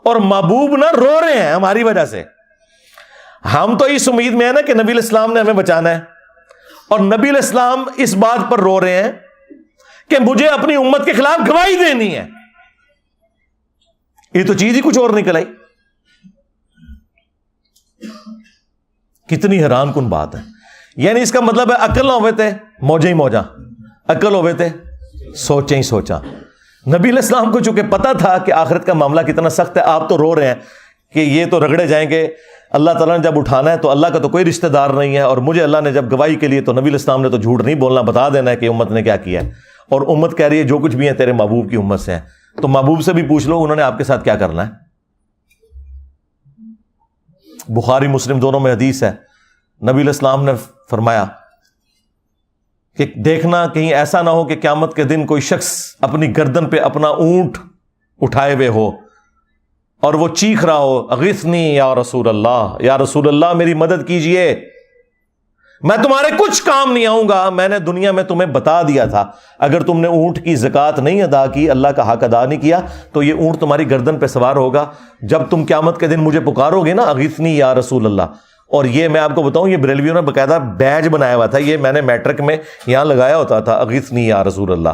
اور محبوب نہ رو رہے ہیں ہماری وجہ سے۔ ہم تو اس امید میں ہیں نا کہ نبی علیہ السلام نے ہمیں بچانا ہے، اور نبی علیہ السلام اس بات پر رو رہے ہیں کہ مجھے اپنی امت کے خلاف گواہی دینی ہے۔ یہ تو چیز ہی کچھ اور نکل آئی۔ کتنی حیران کن بات ہے۔ یعنی اس کا مطلب ہے عقل نہ ہوئے تھے موجیں ہی موجاں، عقل ہوئے تھے سوچیں ہی سوچاں۔ نبی علیہ السلام کو چونکہ پتا تھا کہ آخرت کا معاملہ کتنا سخت ہے، آپ تو رو رہے ہیں کہ یہ تو رگڑے جائیں گے، اللہ تعالیٰ نے جب اٹھانا ہے تو اللہ کا تو کوئی رشتہ دار نہیں ہے، اور مجھے اللہ نے جب گواہی کے لیے، تو نبی علیہ السلام نے تو جھوٹ نہیں بولنا، بتا دینا ہے کہ امت نے کیا کیا ہے، اور امت کہہ رہی ہے جو کچھ بھی ہے تیرے محبوب کی امت سے ہے۔ تو محبوب سے بھی پوچھ لو انہوں نے آپ کے ساتھ کیا کرنا ہے۔ بخاری مسلم دونوں میں حدیث ہے، نبی علیہ السلام نے فرمایا کہ دیکھنا کہیں ایسا نہ ہو کہ قیامت کے دن کوئی شخص اپنی گردن پہ اپنا اونٹ اٹھائے ہوئے ہو اور وہ چیخ رہا ہو اغثنی یا رسول اللہ، یا رسول اللہ میری مدد کیجئے، میں تمہارے کچھ کام نہیں آؤں گا، میں نے دنیا میں تمہیں بتا دیا تھا اگر تم نے اونٹ کی زکوٰۃ نہیں ادا کی، اللہ کا حق ادا نہیں کیا، تو یہ اونٹ تمہاری گردن پہ سوار ہوگا، جب تم قیامت کے دن مجھے پکارو گے نا اغثنی یا رسول اللہ۔ اور یہ میں آپ کو بتاؤں، یہ بریلویوں نے باقاعدہ بیج بنایا ہوا تھا، یہ میں نے میٹرک میں یہاں لگایا ہوتا تھا اغثنی یا رسول اللہ،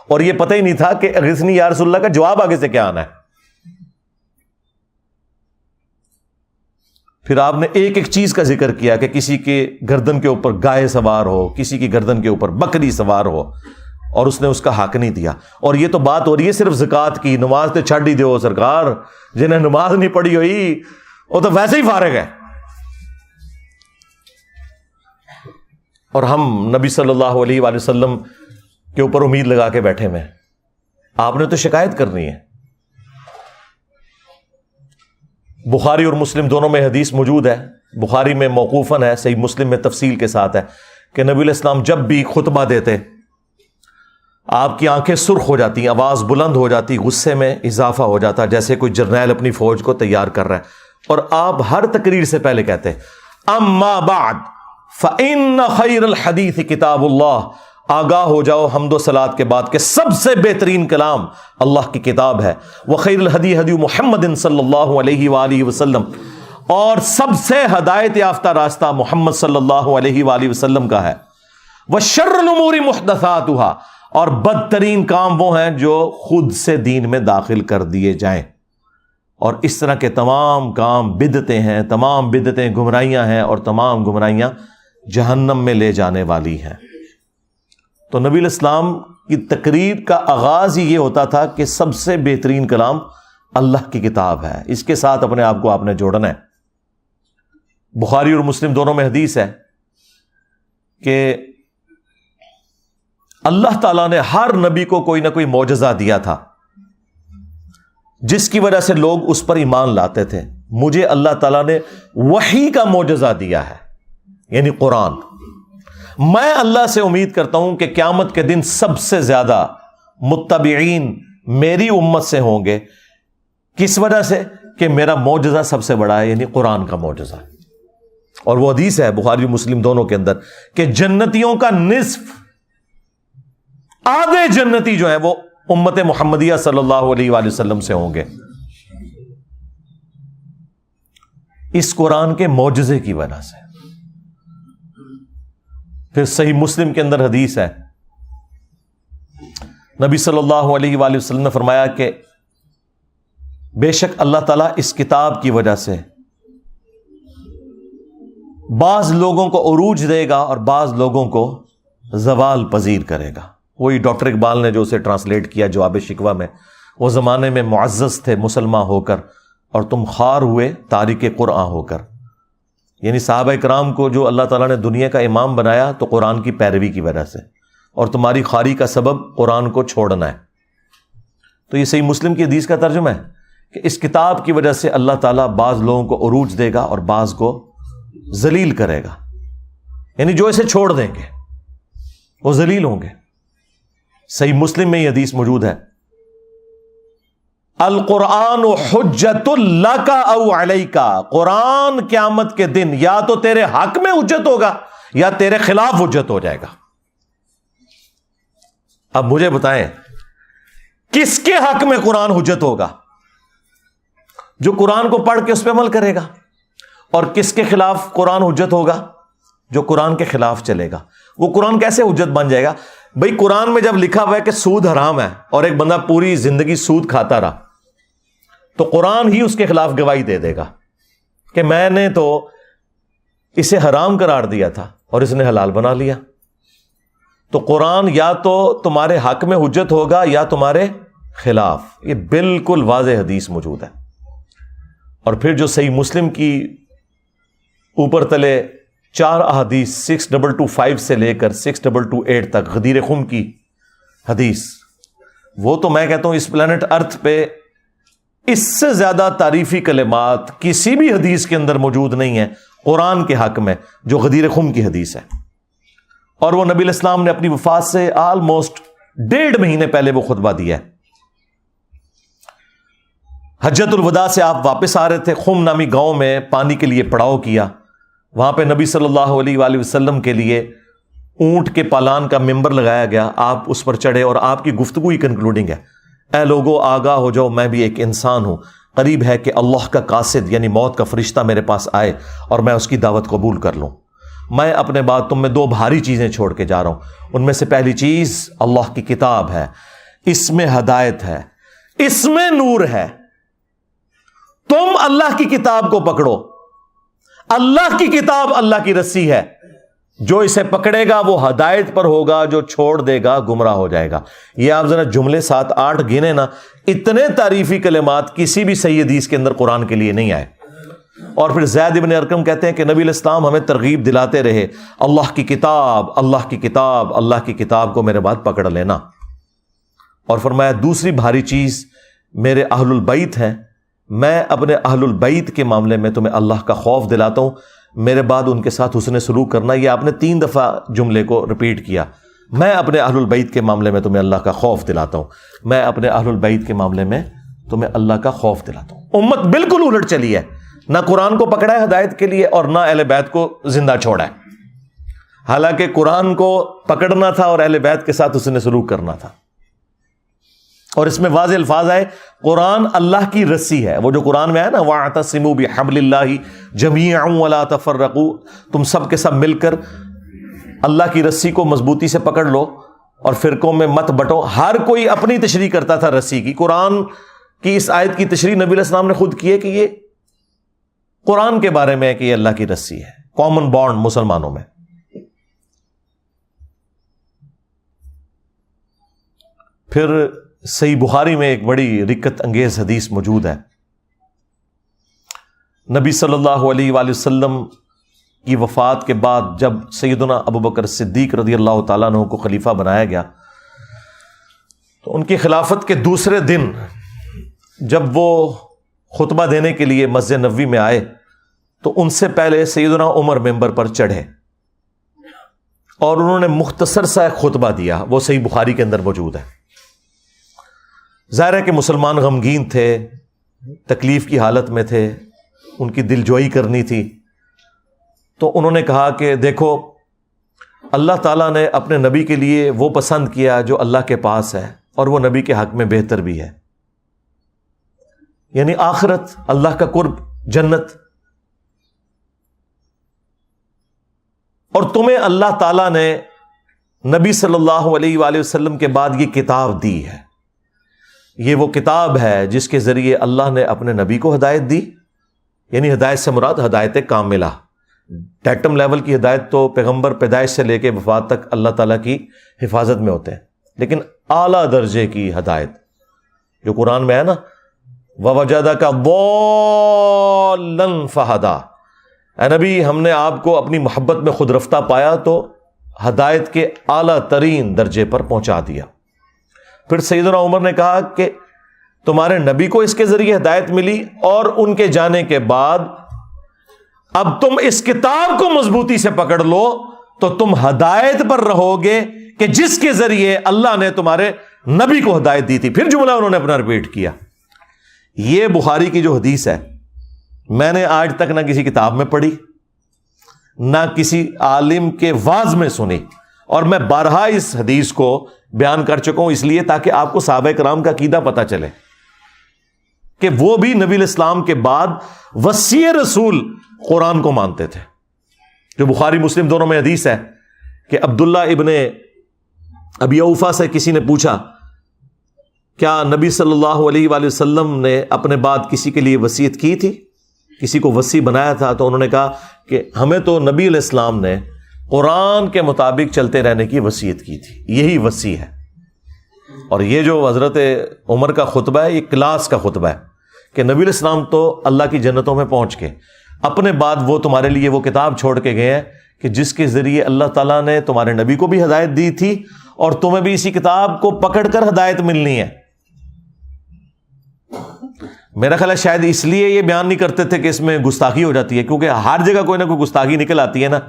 اور یہ پتہ ہی نہیں تھا کہ اغثنی یا رسول اللہ کا جواب آگے سے کیا آنا ہے۔ پھر آپ نے ایک ایک چیز کا ذکر کیا کہ کسی کے گردن کے اوپر گائے سوار ہو، کسی کی گردن کے اوپر بکری سوار ہو، اور اس نے اس کا حق نہیں دیا۔ اور یہ تو بات ہو رہی ہے صرف زکوٰۃ کی، نماز تو چھڈ ہی دیو سرکار، جنہیں نماز نہیں پڑھی ہوئی وہ تو ویسے ہی فارغ ہے۔ اور ہم نبی صلی اللہ علیہ وآلہ وسلم کے اوپر امید لگا کے بیٹھے ہوئے ہیں، آپ نے تو شکایت کرنی ہے۔ بخاری اور مسلم دونوں میں حدیث موجود ہے، بخاری میں موقوفاً ہے، صحیح مسلم میں تفصیل کے ساتھ ہے کہ نبی علیہ السلام جب بھی خطبہ دیتے آپ کی آنکھیں سرخ ہو جاتی، آواز بلند ہو جاتی، غصے میں اضافہ ہو جاتا جیسے کوئی جرنیل اپنی فوج کو تیار کر رہا ہے، اور آپ ہر تقریر سے پہلے کہتے اما بعد فَإِنَّ خَيْرَ الْحَدِيثِ کتاب اللہ، آگاہ ہو جاؤ حمد و صلات کے بعد کہ سب سے بہترین کلام اللہ کی کتاب ہے. وَخَيْرُ الْهَدِي هَدِيُّ مُحَمَّدٍ صلی اللہ علیہ وآلہ وسلم، اور سب سے ہدایت یافتہ راستہ محمد صلی اللہ علیہ وآلہ وسلم کا ہے. وَشَرُّ الْأُمُورِ مُحْدَثَاتُهَا، اور بدترین کام وہ ہیں جو خود سے دین میں داخل کر دیے جائیں. اور اس طرح کے تمام کام بدعتیں ہیں، تمام بدعتیں گمراہیاں ہیں، اور تمام گمراہیاں جہنم میں لے جانے والی ہیں. تو نبی علیہ السلام کی تقریر کا آغاز ہی یہ ہوتا تھا کہ سب سے بہترین کلام اللہ کی کتاب ہے. اس کے ساتھ اپنے آپ کو آپ نے جوڑنا ہے. بخاری اور مسلم دونوں میں حدیث ہے کہ اللہ تعالیٰ نے ہر نبی کو کوئی نہ کوئی معجزہ دیا تھا جس کی وجہ سے لوگ اس پر ایمان لاتے تھے. مجھے اللہ تعالیٰ نے وحی کا معجزہ دیا ہے، یعنی قرآن. میں اللہ سے امید کرتا ہوں کہ قیامت کے دن سب سے زیادہ متبعین میری امت سے ہوں گے. کس وجہ سے؟ کہ میرا معجزہ سب سے بڑا ہے، یعنی قرآن کا معجزہ. اور وہ حدیث ہے بخاری مسلم دونوں کے اندر کہ جنتیوں کا نصف، آدھے جنتی جو ہیں وہ امت محمدیہ صلی اللہ علیہ وآلہ وسلم سے ہوں گے، اس قرآن کے معجزے کی وجہ سے. پھر صحیح مسلم کے اندر حدیث ہے، نبی صلی اللہ علیہ وآلہ وسلم نے فرمایا کہ بے شک اللہ تعالیٰ اس کتاب کی وجہ سے بعض لوگوں کو عروج دے گا اور بعض لوگوں کو زوال پذیر کرے گا. وہی ڈاکٹر اقبال نے جو اسے ٹرانسلیٹ کیا جواب شکوہ میں، وہ زمانے میں معزز تھے مسلمان ہو کر اور تم خوار ہوئے تارک قرآن ہو کر. یعنی صحابہ کرام کو جو اللہ تعالیٰ نے دنیا کا امام بنایا تو قرآن کی پیروی کی وجہ سے، اور تمہاری خواری کا سبب قرآن کو چھوڑنا ہے. تو یہ صحیح مسلم کی حدیث کا ترجمہ ہے کہ اس کتاب کی وجہ سے اللہ تعالیٰ بعض لوگوں کو عروج دے گا اور بعض کو ذلیل کرے گا. یعنی جو اسے چھوڑ دیں گے وہ ذلیل ہوں گے. صحیح مسلم میں یہ حدیث موجود ہے، القرآن حجت لک او علیک، قرآن قیامت کے دن یا تو تیرے حق میں حجت ہوگا یا تیرے خلاف حجت ہو جائے گا. اب مجھے بتائیں کس کے حق میں قرآن حجت ہوگا؟ جو قرآن کو پڑھ کے اس پہ عمل کرے گا. اور کس کے خلاف قرآن حجت ہوگا؟ جو قرآن کے خلاف چلے گا. وہ قرآن کیسے حجت بن جائے گا؟ بھئی قرآن میں جب لکھا ہوا ہے کہ سود حرام ہے اور ایک بندہ پوری زندگی سود کھاتا رہا تو قرآن ہی اس کے خلاف گواہی دے دے گا کہ میں نے تو اسے حرام قرار دیا تھا اور اس نے حلال بنا لیا. تو قرآن یا تو تمہارے حق میں حجت ہوگا یا تمہارے خلاف. یہ بالکل واضح حدیث موجود ہے. اور پھر جو صحیح مسلم کی اوپر تلے 4 احادیث 6225 سے لے کر 6228 تک غدیر خم کی حدیث، وہ تو میں کہتا ہوں اس پلانٹ ارتھ پہ اس سے زیادہ تعریفی کلمات کسی بھی حدیث کے اندر موجود نہیں ہیں قرآن کے حق میں جو غدیر خم کی حدیث ہے. اور وہ نبی علیہ السلام نے اپنی وفات سے آلموسٹ 1.5 مہینے پہلے وہ خطبہ دیا ہے. حجت الوداع سے آپ واپس آ رہے تھے، خم نامی گاؤں میں پانی کے لیے پڑاؤ کیا. وہاں پہ نبی صلی اللہ علیہ وآلہ وسلم کے لیے اونٹ کے پالان کا ممبر لگایا گیا. آپ اس پر چڑھے اور آپ کی گفتگو ہی کنکلوڈنگ ہے، اے لوگو آگاہ ہو جاؤ، میں بھی ایک انسان ہوں. قریب ہے کہ اللہ کا قاصد یعنی موت کا فرشتہ میرے پاس آئے اور میں اس کی دعوت قبول کر لوں. میں اپنے بعد تم میں 2 بھاری چیزیں چھوڑ کے جا رہا ہوں. ان میں سے پہلی چیز اللہ کی کتاب ہے، اس میں ہدایت ہے، اس میں نور ہے. تم اللہ کی کتاب کو پکڑو. اللہ کی کتاب اللہ کی رسی ہے، جو اسے پکڑے گا وہ ہدایت پر ہوگا، جو چھوڑ دے گا گمراہ ہو جائے گا. یہ آپ ذرا جملے 7-8 گنے نا، اتنے تعریفی کلمات کسی بھی صحیح حدیث کے اندر قرآن کے لیے نہیں آئے. اور پھر زید ابن ارقم کہتے ہیں کہ نبی علیہ السلام ہمیں ترغیب دلاتے رہے، اللہ کی کتاب، اللہ کی کتاب، اللہ کی کتاب کو میرے بعد پکڑ لینا. اور فرمایا دوسری بھاری چیز میرے اہل البیت ہیں، میں اپنے اہل البیت کے معاملے میں تمہیں اللہ کا خوف دلاتا ہوں، میرے بعد ان کے ساتھ حسن سلوک کرنا. یہ آپ نے 3 دفعہ جملے کو ریپیٹ کیا. میں اپنے اہل البیت کے معاملے میں تمہیں اللہ کا خوف دلاتا ہوں، میں اپنے اہل البیت کے معاملے میں تمہیں اللہ کا خوف دلاتا ہوں. امت بالکل الٹ چلی ہے، نہ قرآن کو پکڑا ہے ہدایت کے لیے اور نہ اہل بیت کو زندہ چھوڑا ہے. حالانکہ قرآن کو پکڑنا تھا اور اہل بیت کے ساتھ اس نے سلوک کرنا تھا. اور اس میں واضح الفاظ آئے قرآن اللہ کی رسی ہے. وہ جو قرآن میں ہے نا وَاعْتَصِمُوا بِحَبْلِ اللَّهِ جَمِيعًا وَلَا تَفَرَّقُوا، تم سب کے سب مل کر اللہ کی رسی کو مضبوطی سے پکڑ لو اور فرقوں میں مت بٹو. ہر کوئی اپنی تشریح کرتا تھا رسی کی. قرآن کی اس آیت کی تشریح نبی علیہ السلام نے خود کی ہے کہ یہ قرآن کے بارے میں ہے کہ یہ اللہ کی رسی ہے، کامن بانڈ مسلمانوں میں. پھر صحیح بخاری میں ایک بڑی رکت انگیز حدیث موجود ہے. نبی صلی اللہ علیہ وآلہ وسلم کی وفات کے بعد جب سیدنا ابوبکر صدیق رضی اللہ تعالیٰ عنہ کو خلیفہ بنایا گیا تو ان کی خلافت کے دوسرے دن جب وہ خطبہ دینے کے لیے مسجد نبوی میں آئے تو ان سے پہلے سیدنا عمر ممبر پر چڑھے اور انہوں نے مختصر سا خطبہ دیا. وہ صحیح بخاری کے اندر موجود ہے. ظاہر ہے کہ مسلمان غمگین تھے، تکلیف کی حالت میں تھے، ان کی دل جوئی کرنی تھی. تو انہوں نے کہا کہ دیکھو اللہ تعالیٰ نے اپنے نبی کے لیے وہ پسند کیا جو اللہ کے پاس ہے اور وہ نبی کے حق میں بہتر بھی ہے، یعنی آخرت، اللہ کا قرب، جنت. اور تمہیں اللہ تعالیٰ نے نبی صلی اللہ علیہ وآلہ وسلم کے بعد یہ کتاب دی ہے. یہ وہ کتاب ہے جس کے ذریعے اللہ نے اپنے نبی کو ہدایت دی، یعنی ہدایت سے مراد ہدایت کاملہ. ڈیٹم لیول کی ہدایت تو پیغمبر پیدائش سے لے کے وفات تک اللہ تعالیٰ کی حفاظت میں ہوتے ہیں، لیکن اعلیٰ درجے کی ہدایت جو قرآن میں ہے نا وَوَجَدَكَ ضَالًّا فَهَدَىٰ، اے نبی ہم نے آپ کو اپنی محبت میں خود رفتہ پایا تو ہدایت کے اعلیٰ ترین درجے پر پہنچا دیا. پھر سیدنا عمر نے کہا کہ تمہارے نبی کو اس کے ذریعے ہدایت ملی اور ان کے جانے کے بعد اب تم اس کتاب کو مضبوطی سے پکڑ لو تو تم ہدایت پر رہو گے کہ جس کے ذریعے اللہ نے تمہارے نبی کو ہدایت دی تھی. پھر جملہ انہوں نے اپنا ریپیٹ کیا. یہ بخاری کی جو حدیث ہے میں نے آج تک نہ کسی کتاب میں پڑھی نہ کسی عالم کے واعظ میں سنی، اور میں بارہا اس حدیث کو بیان کر چکا ہوں اس لیے تاکہ آپ کو صحابہ کرام کا عقیدہ پتہ چلے کہ وہ بھی نبی الاسلام کے بعد وصی رسول قرآن کو مانتے تھے. جو بخاری مسلم دونوں میں حدیث ہے کہ عبداللہ ابن ابی اوفا سے کسی نے پوچھا کیا نبی صلی اللہ علیہ وآلہ وسلم نے اپنے بعد کسی کے لیے وصیت کی تھی، کسی کو وصی بنایا تھا؟ تو انہوں نے کہا کہ ہمیں تو نبی علیہ السلام نے قرآن کے مطابق چلتے رہنے کی وصیت کی تھی، یہی وصی ہے. اور یہ جو حضرت عمر کا خطبہ ہے یہ کلاس کا خطبہ ہے کہ نبی علیہ السلام تو اللہ کی جنتوں میں پہنچ کے اپنے بعد وہ تمہارے لیے وہ کتاب چھوڑ کے گئے ہیں کہ جس کے ذریعے اللہ تعالیٰ نے تمہارے نبی کو بھی ہدایت دی تھی اور تمہیں بھی اسی کتاب کو پکڑ کر ہدایت ملنی ہے. میرا خیال ہے شاید اس لیے یہ بیان نہیں کرتے تھے کہ اس میں گستاخی ہو جاتی ہے، کیونکہ ہر جگہ کوئی نہ کوئی گستاخی نکل آتی ہے نا.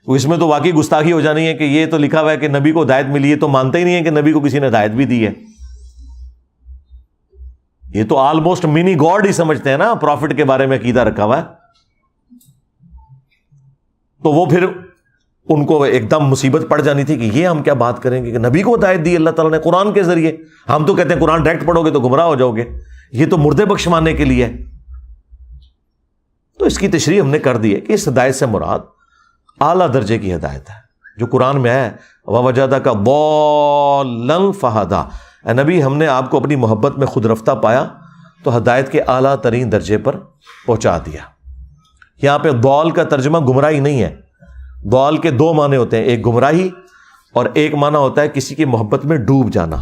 اس میں تو واقعی گستاخی ہو جانی ہے کہ یہ تو لکھا ہوا ہے کہ نبی کو ہدایت ملی ہے، تو مانتے ہی نہیں ہے کہ نبی کو کسی نے ہدایت بھی دی ہے. یہ تو آلموسٹ منی گاڈ ہی سمجھتے ہیں نا پروفٹ کے بارے میں عقیدہ رکھا ہوا ہے. تو وہ پھر ان کو ایک دم مصیبت پڑ جانی تھی کہ یہ ہم کیا بات کریں گے کہ نبی کو ہدایت دی اللہ تعالیٰ نے قرآن کے ذریعے. ہم تو کہتے ہیں قرآن ڈائریکٹ پڑھو گے تو گمراہ ہو جاؤ گے، یہ تو مردے بخشوانے کے لیے. تو اس کی تشریح ہم نے کر دی ہے کہ اس ہدایت سے مراد اعلیٰ درجے کی ہدایت ہے جو قرآن میں ہے وَوَجَدَكَ ضَالًّا فَهَدَىٰ. اے نبی ہم نے آپ کو اپنی محبت میں خود رفتہ پایا تو ہدایت کے اعلیٰ ترین درجے پر پہنچا دیا. یہاں پہ ضال کا ترجمہ گمراہی نہیں ہے. ضال کے دو معنی ہوتے ہیں، ایک گمراہی اور ایک معنی ہوتا ہے کسی کی محبت میں ڈوب جانا.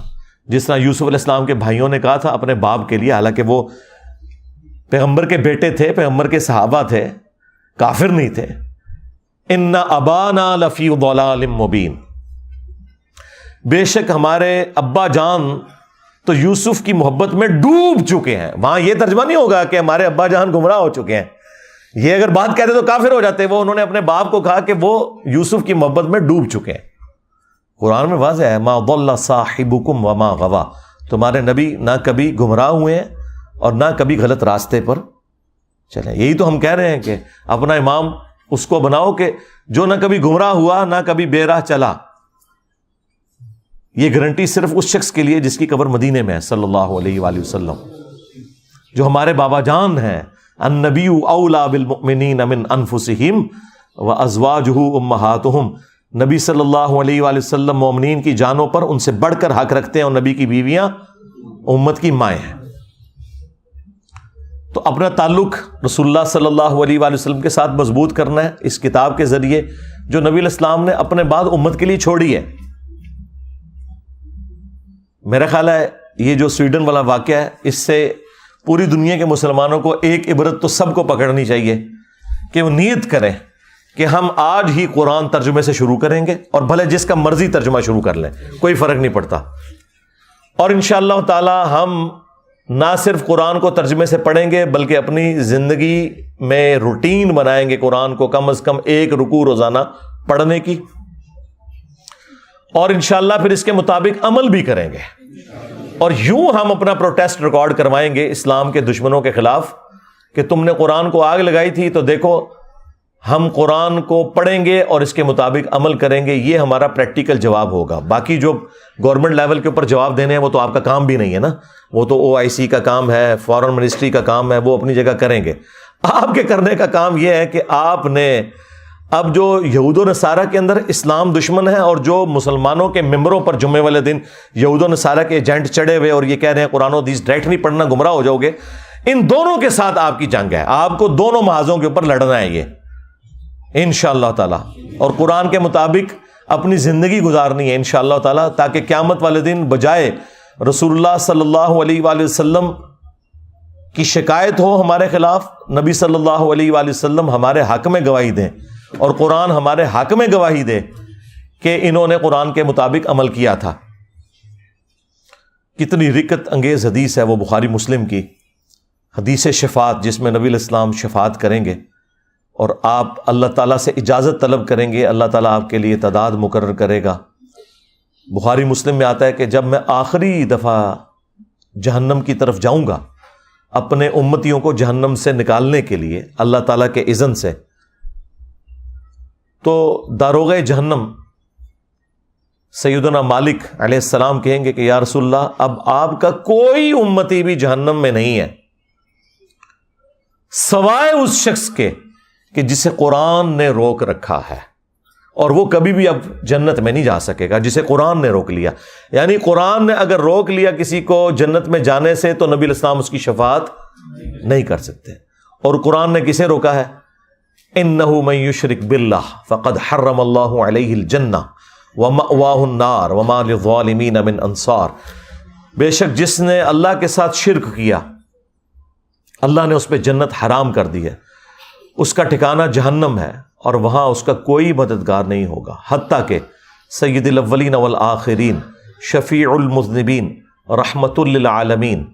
جس طرح یوسف علیہ السلام کے بھائیوں نے کہا تھا اپنے باپ کے لیے، حالانکہ وہ پیغمبر کے بیٹے تھے، پیغمبر کے صحابہ تھے، کافر نہیں تھے، ان ابانا لفی ضلال مبین، بے شک ہمارے ابا جان تو یوسف کی محبت میں ڈوب چکے ہیں. وہاں یہ ترجمہ نہیں ہوگا کہ ہمارے ابا جان گمراہ ہو چکے ہیں، یہ اگر بات کہتے تو کافر ہو جاتے. وہ انہوں نے اپنے باپ کو کہا کہ وہ یوسف کی محبت میں ڈوب چکے ہیں. قرآن میں واضح ہے ما ضل صاحبکم وما غوا، تمہارے نبی نہ کبھی گمراہ ہوئے ہیں اور نہ کبھی غلط راستے پر چلیں. یہی تو ہم کہہ رہے ہیں کہ اپنا امام اس کو بناؤ کہ جو نہ کبھی گمراہ ہوا نہ کبھی بے راہ چلا. یہ گارنٹی صرف اس شخص کے لیے جس کی قبر مدینے میں ہے صلی اللہ علیہ وآلہ وسلم, جو ہمارے بابا جان ہیں. النبی اولا بالمؤمنین من انفسہم وازواجہ امہاتہم. نبی صلی اللہ علیہ وآلہ وسلم مومنین کی جانوں پر ان سے بڑھ کر حق رکھتے ہیں, اور نبی کی بیویاں امت کی مائیں ہیں. تو اپنا تعلق رسول اللہ صلی اللہ علیہ وآلہ وسلم کے ساتھ مضبوط کرنا ہے اس کتاب کے ذریعے جو نبی علیہ السلام نے اپنے بعد امت کے لیے چھوڑی ہے. میرا خیال ہے یہ جو سویڈن والا واقعہ ہے, اس سے پوری دنیا کے مسلمانوں کو ایک عبرت تو سب کو پکڑنی چاہیے کہ وہ نیت کریں کہ ہم آج ہی قرآن ترجمے سے شروع کریں گے, اور بھلے جس کا مرضی ترجمہ شروع کر لیں, کوئی فرق نہیں پڑتا. اور انشاءاللہ تعالی ہم نہ صرف قرآن کو ترجمے سے پڑھیں گے بلکہ اپنی زندگی میں روٹین بنائیں گے قرآن کو کم از کم 1 رکوع روزانہ پڑھنے کی, اور انشاءاللہ پھر اس کے مطابق عمل بھی کریں گے. اور یوں ہم اپنا پروٹیسٹ ریکارڈ کروائیں گے اسلام کے دشمنوں کے خلاف کہ تم نے قرآن کو آگ لگائی تھی, تو دیکھو ہم قرآن کو پڑھیں گے اور اس کے مطابق عمل کریں گے. یہ ہمارا پریکٹیکل جواب ہوگا. باقی جو گورنمنٹ لیول کے اوپر جواب دینے ہیں وہ تو آپ کا کام بھی نہیں ہے نا, وہ تو OIC کا کام ہے, فارن منسٹری کا کام ہے, وہ اپنی جگہ کریں گے. آپ کے کرنے کا کام یہ ہے کہ آپ نے اب جو یہود و نصارہ کے اندر اسلام دشمن ہے اور جو مسلمانوں کے ممبروں پر جمعے والے دن یہود و نصارہ کے ایجنٹ چڑھے ہوئے اور یہ کہہ رہے ہیں قرآن و حدیث ڈائریکٹ نہیں پڑھنا گمراہ ہو جاؤ گے, ان دونوں کے ساتھ آپ کی جنگ ہے. آپ کو دونوں محاذوں کے اوپر لڑنا ہے یہ انشاءاللہ تعالی, اور قرآن کے مطابق اپنی زندگی گزارنی ہے انشاءاللہ تعالی, تاکہ قیامت والے دن بجائے رسول اللہ صلی اللہ علیہ وآلہ وسلم کی شکایت ہو ہمارے خلاف, نبی صلی اللہ علیہ وآلہ وسلم ہمارے حق میں گواہی دیں اور قرآن ہمارے حق میں گواہی دے کہ انہوں نے قرآن کے مطابق عمل کیا تھا. کتنی رکت انگیز حدیث ہے وہ بخاری مسلم کی حدیث شفاعت, جس میں نبی علیہ السلام شفاعت کریں گے اور آپ اللہ تعالیٰ سے اجازت طلب کریں گے, اللہ تعالیٰ آپ کے لیے تعداد مقرر کرے گا. بخاری مسلم میں آتا ہے کہ جب میں آخری دفعہ جہنم کی طرف جاؤں گا اپنے امتیوں کو جہنم سے نکالنے کے لیے اللہ تعالیٰ کے اذن سے, تو داروغ جہنم سیدنا مالک علیہ السلام کہیں گے کہ یا رسول اللہ, اب آپ کا کوئی امتی بھی جہنم میں نہیں ہے سوائے اس شخص کے کہ جسے قرآن نے روک رکھا ہے, اور وہ کبھی بھی اب جنت میں نہیں جا سکے گا جسے قرآن نے روک لیا. یعنی قرآن نے اگر روک لیا کسی کو جنت میں جانے سے تو نبی علیہ السلام اس کی شفاعت نہیں کر سکتے. اور قرآن نے کسے روکا ہے؟ انہ من یشرک باللہ فقد حرم اللہ علیہ الجنہ ومأواہ النار وما للظالمین من انصار. بے شک جس نے اللہ کے ساتھ شرک کیا اللہ نے اس پہ جنت حرام کر دی ہے, اس کا ٹھکانہ جہنم ہے اور وہاں اس کا کوئی مددگار نہیں ہوگا. حتیٰ کہ سید الاولین والآخرین, شفیع المذنبین, رحمت للعالمین,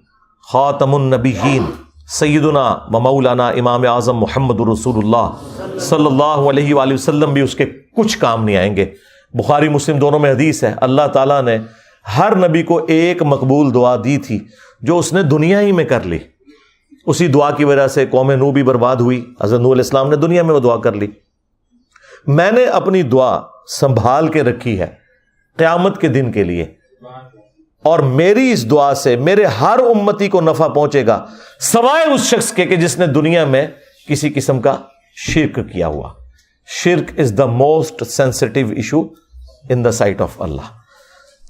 خاتم النبیین, سیدنا و مولانا امام اعظم محمد رسول اللہ صلی اللہ علیہ وآلہ وسلم بھی اس کے کچھ کام نہیں آئیں گے. بخاری مسلم دونوں میں حدیث ہے, اللہ تعالیٰ نے ہر نبی کو ایک مقبول دعا دی تھی جو اس نے دنیا ہی میں کر لی. اسی دعا کی وجہ سے قوم نوح بھی برباد ہوئی, حضرت نوح علیہ السلام نے دنیا میں وہ دعا کر لی. میں نے اپنی دعا سنبھال کے رکھی ہے قیامت کے دن کے لیے, اور میری اس دعا سے میرے ہر امتی کو نفع پہنچے گا سوائے اس شخص کے کہ جس نے دنیا میں کسی قسم کا شرک کیا ہوا. شرک is the most sensitive issue in the sight of Allah.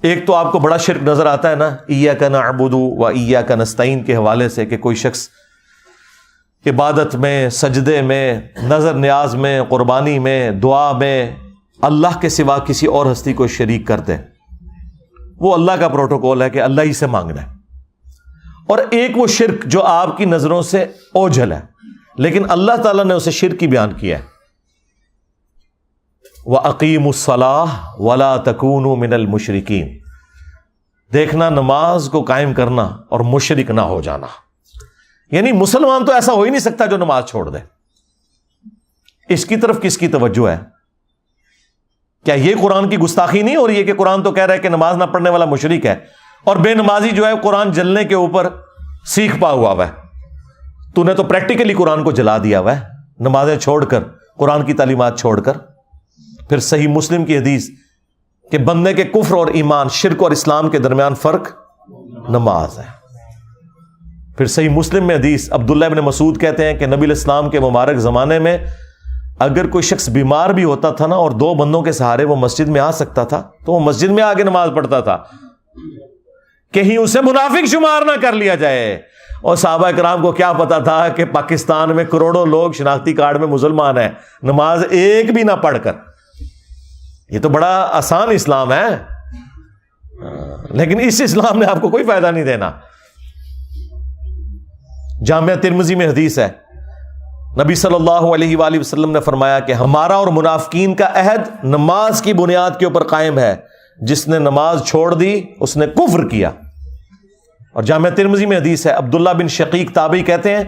ایک تو آپ کو بڑا شرک نظر آتا ہے نا ایاک نعبد و ایاک نستعین کے حوالے سے, کہ کوئی شخص عبادت میں, سجدے میں, نظر نیاز میں, قربانی میں, دعا میں اللہ کے سوا کسی اور ہستی کو شریک کر دے. وہ اللہ کا پروٹوکول ہے کہ اللہ ہی سے مانگنا ہے. اور ایک وہ شرک جو آپ کی نظروں سے اوجھل ہے لیکن اللہ تعالیٰ نے اسے شرک کی بیان کیا ہے, وَأَقِيمُوا الصَّلَاةَ وَلَا تَكُونُوا مِنَ الْمُشْرِكِينَ. دیکھنا نماز کو قائم کرنا اور مشرک نہ ہو جانا. یعنی مسلمان تو ایسا ہو ہی نہیں سکتا جو نماز چھوڑ دے. اس کی طرف کس کی توجہ ہے؟ کیا یہ قرآن کی گستاخی نہیں ہو رہی ہے کہ قرآن تو کہہ رہا ہے کہ نماز نہ پڑھنے والا مشرک ہے, اور بے نمازی جو ہے قرآن جلنے کے اوپر سیکھ پا ہوا ہے. تو نے تو پریکٹیکلی قرآن کو جلا دیا ہوا ہے نمازیں چھوڑ کر, قرآن کی تعلیمات چھوڑ کر. پھر صحیح مسلم کی حدیث کہ بندے کے کفر اور ایمان، شرک اور اسلام کے درمیان فرق نماز ہے. پھر صحیح مسلم میں حدیث عبداللہ ابن مسعود کہتے ہیں کہ نبی علیہ السلام کے مبارک زمانے میں اگر کوئی شخص بیمار بھی ہوتا تھا نا اور 2 بندوں کے سہارے وہ مسجد میں آ سکتا تھا تو وہ مسجد میں آگے نماز پڑھتا تھا، کہیں اسے منافق شمار نہ کر لیا جائے. اور صحابہ کرام کو کیا پتا تھا کہ پاکستان میں کروڑوں لوگ شناختی کارڈ میں مسلمان ہیں، نماز ایک بھی نہ پڑھ کر. یہ تو بڑا آسان اسلام ہے، لیکن اس اسلام نے آپ کو کوئی فائدہ نہیں دینا. جامعہ ترمذی میں حدیث ہے، نبی صلی اللہ علیہ وآلہ وسلم نے فرمایا کہ ہمارا اور منافقین کا عہد نماز کی بنیاد کے اوپر قائم ہے، جس نے نماز چھوڑ دی اس نے کفر کیا. اور جامعہ ترمذی میں حدیث ہے، عبداللہ بن شقیق تابعی کہتے ہیں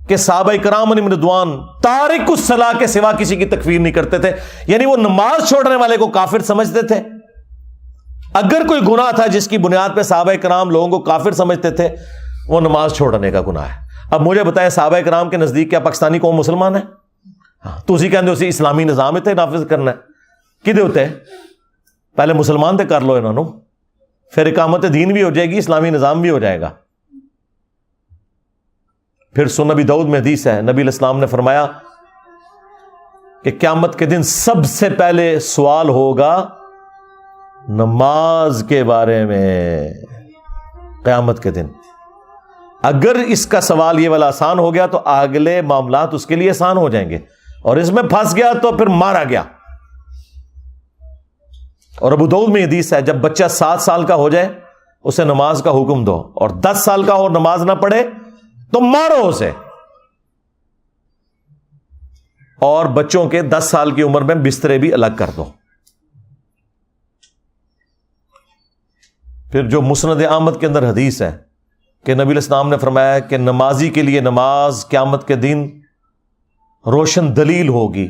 کہ صحابہ کرام علیہم رضوان تارک الصلاۃ کے سوا کسی کی تکفیر نہیں کرتے تھے، یعنی وہ نماز چھوڑنے والے کو کافر سمجھتے تھے. اگر کوئی گناہ تھا جس کی بنیاد پہ صحابہ کرام لوگوں کو کافر سمجھتے تھے، وہ نماز چھوڑنے کا گناہ ہے. اب مجھے بتائیں صحابہ کرام کے نزدیک کیا پاکستانی قوم مسلمان ہے؟ تو اسی کہتے اسی اسلامی نظام اتنے نافذ کرنا ہے کدے ہوتے ہیں؟ پہلے مسلمان تے کر لو انہوں نے، پھر اقامت دین بھی ہو جائے گی، اسلامی نظام بھی ہو جائے گا. پھر سنن نبی داؤد میں حدیث ہے، نبی علیہ السلام نے فرمایا کہ قیامت کے دن سب سے پہلے سوال ہوگا نماز کے بارے میں. قیامت کے دن اگر اس کا سوال یہ والا آسان ہو گیا تو اگلے معاملات اس کے لیے آسان ہو جائیں گے، اور اس میں پھنس گیا تو پھر مارا گیا. اور ابو داؤد میں حدیث ہے، جب بچہ 7 سال کا ہو جائے اسے نماز کا حکم دو، اور 10 سال کا اور نماز نہ پڑھے تو مارو اسے. اور بچوں کے 10 سال کی عمر میں بسترے بھی الگ کر دو. پھر جو مسند احمد کے اندر حدیث ہے کہ نبی علیہ السلام نے فرمایا کہ نمازی کے لیے نماز قیامت کے دن روشن دلیل ہوگی،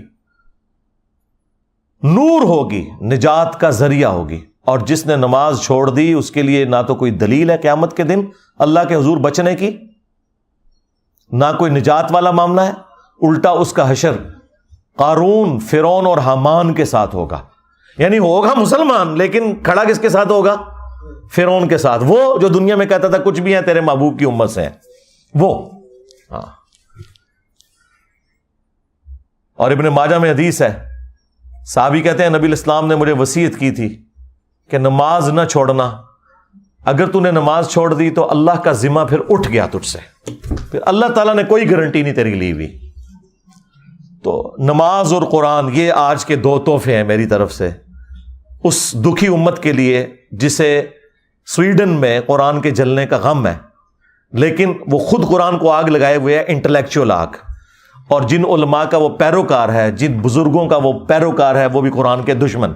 نور ہوگی، نجات کا ذریعہ ہوگی. اور جس نے نماز چھوڑ دی اس کے لیے نہ تو کوئی دلیل ہے قیامت کے دن اللہ کے حضور بچنے کی، نہ کوئی نجات والا معاملہ ہے. الٹا اس کا حشر قارون، فرعون اور حامان کے ساتھ ہوگا. یعنی ہوگا مسلمان لیکن کھڑا کس کے ساتھ ہوگا؟ فرعون کے ساتھ، وہ جو دنیا میں کہتا تھا کچھ بھی ہے تیرے محبوب کی امت سے ہے وہ. ہاں. اور ابن ماجہ میں حدیث ہے، صحابی کہتے ہیں نبی علیہ السلام نے مجھے وصیت کی تھی کہ نماز نہ چھوڑنا، اگر تو نے نماز چھوڑ دی تو اللہ کا ذمہ پھر اٹھ گیا تجھ سے، پھر اللہ تعالیٰ نے کوئی گارنٹی نہیں تیری لی ہوئی. تو نماز اور قرآن یہ آج کے 2 تحفے ہیں میری طرف سے اس دکھی امت کے لیے جسے سویڈن میں قرآن کے جلنے کا غم ہے، لیکن وہ خود قرآن کو آگ لگائے ہوئے ہے، انٹلیکچوئل آگ. اور جن علماء کا وہ پیروکار ہے، جن بزرگوں کا وہ پیروکار ہے، وہ بھی قرآن کے دشمن.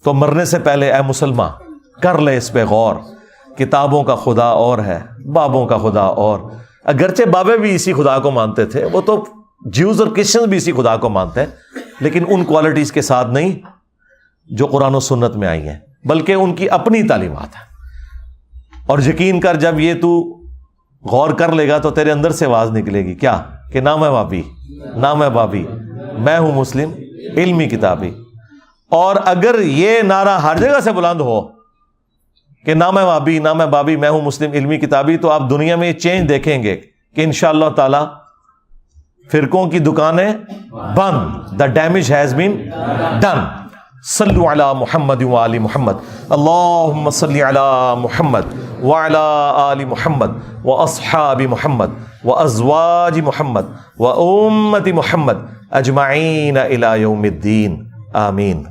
تو مرنے سے پہلے اے مسلمان کر لے اس پہ غور. کتابوں کا خدا اور ہے، بابوں کا خدا اور. اگرچہ بابے بھی اسی خدا کو مانتے تھے، وہ تو جیوز اور کرسچنز بھی اسی خدا کو مانتے ہیں، لیکن ان کوالٹیز کے ساتھ نہیں جو قرآن و سنت میں آئی ہیں، بلکہ ان کی اپنی تعلیمات ہیں. اور یقین کر جب یہ تو غور کر لے گا تو تیرے اندر سے آواز نکلے گی کیا کہ نہ میں بابی، نہ میں بابی، میں ہوں مسلم علمی کتابی. اور اگر یہ نعرہ ہر جگہ سے بلند ہو کہ نہ میں بابی، نہ میں بابی، میں ہوں مسلم علمی کتابی، تو آپ دنیا میں یہ چینج دیکھیں گے کہ انشاءاللہ تعالی فرقوں کی دکانیں بند. The damage has been done. صلو علی محمد وآل محمد. اللہم صلی علی محمد وعلی آل محمد واصحاب محمد وازواج محمد وامت محمد اجمعین الی یوم الدین. آمین.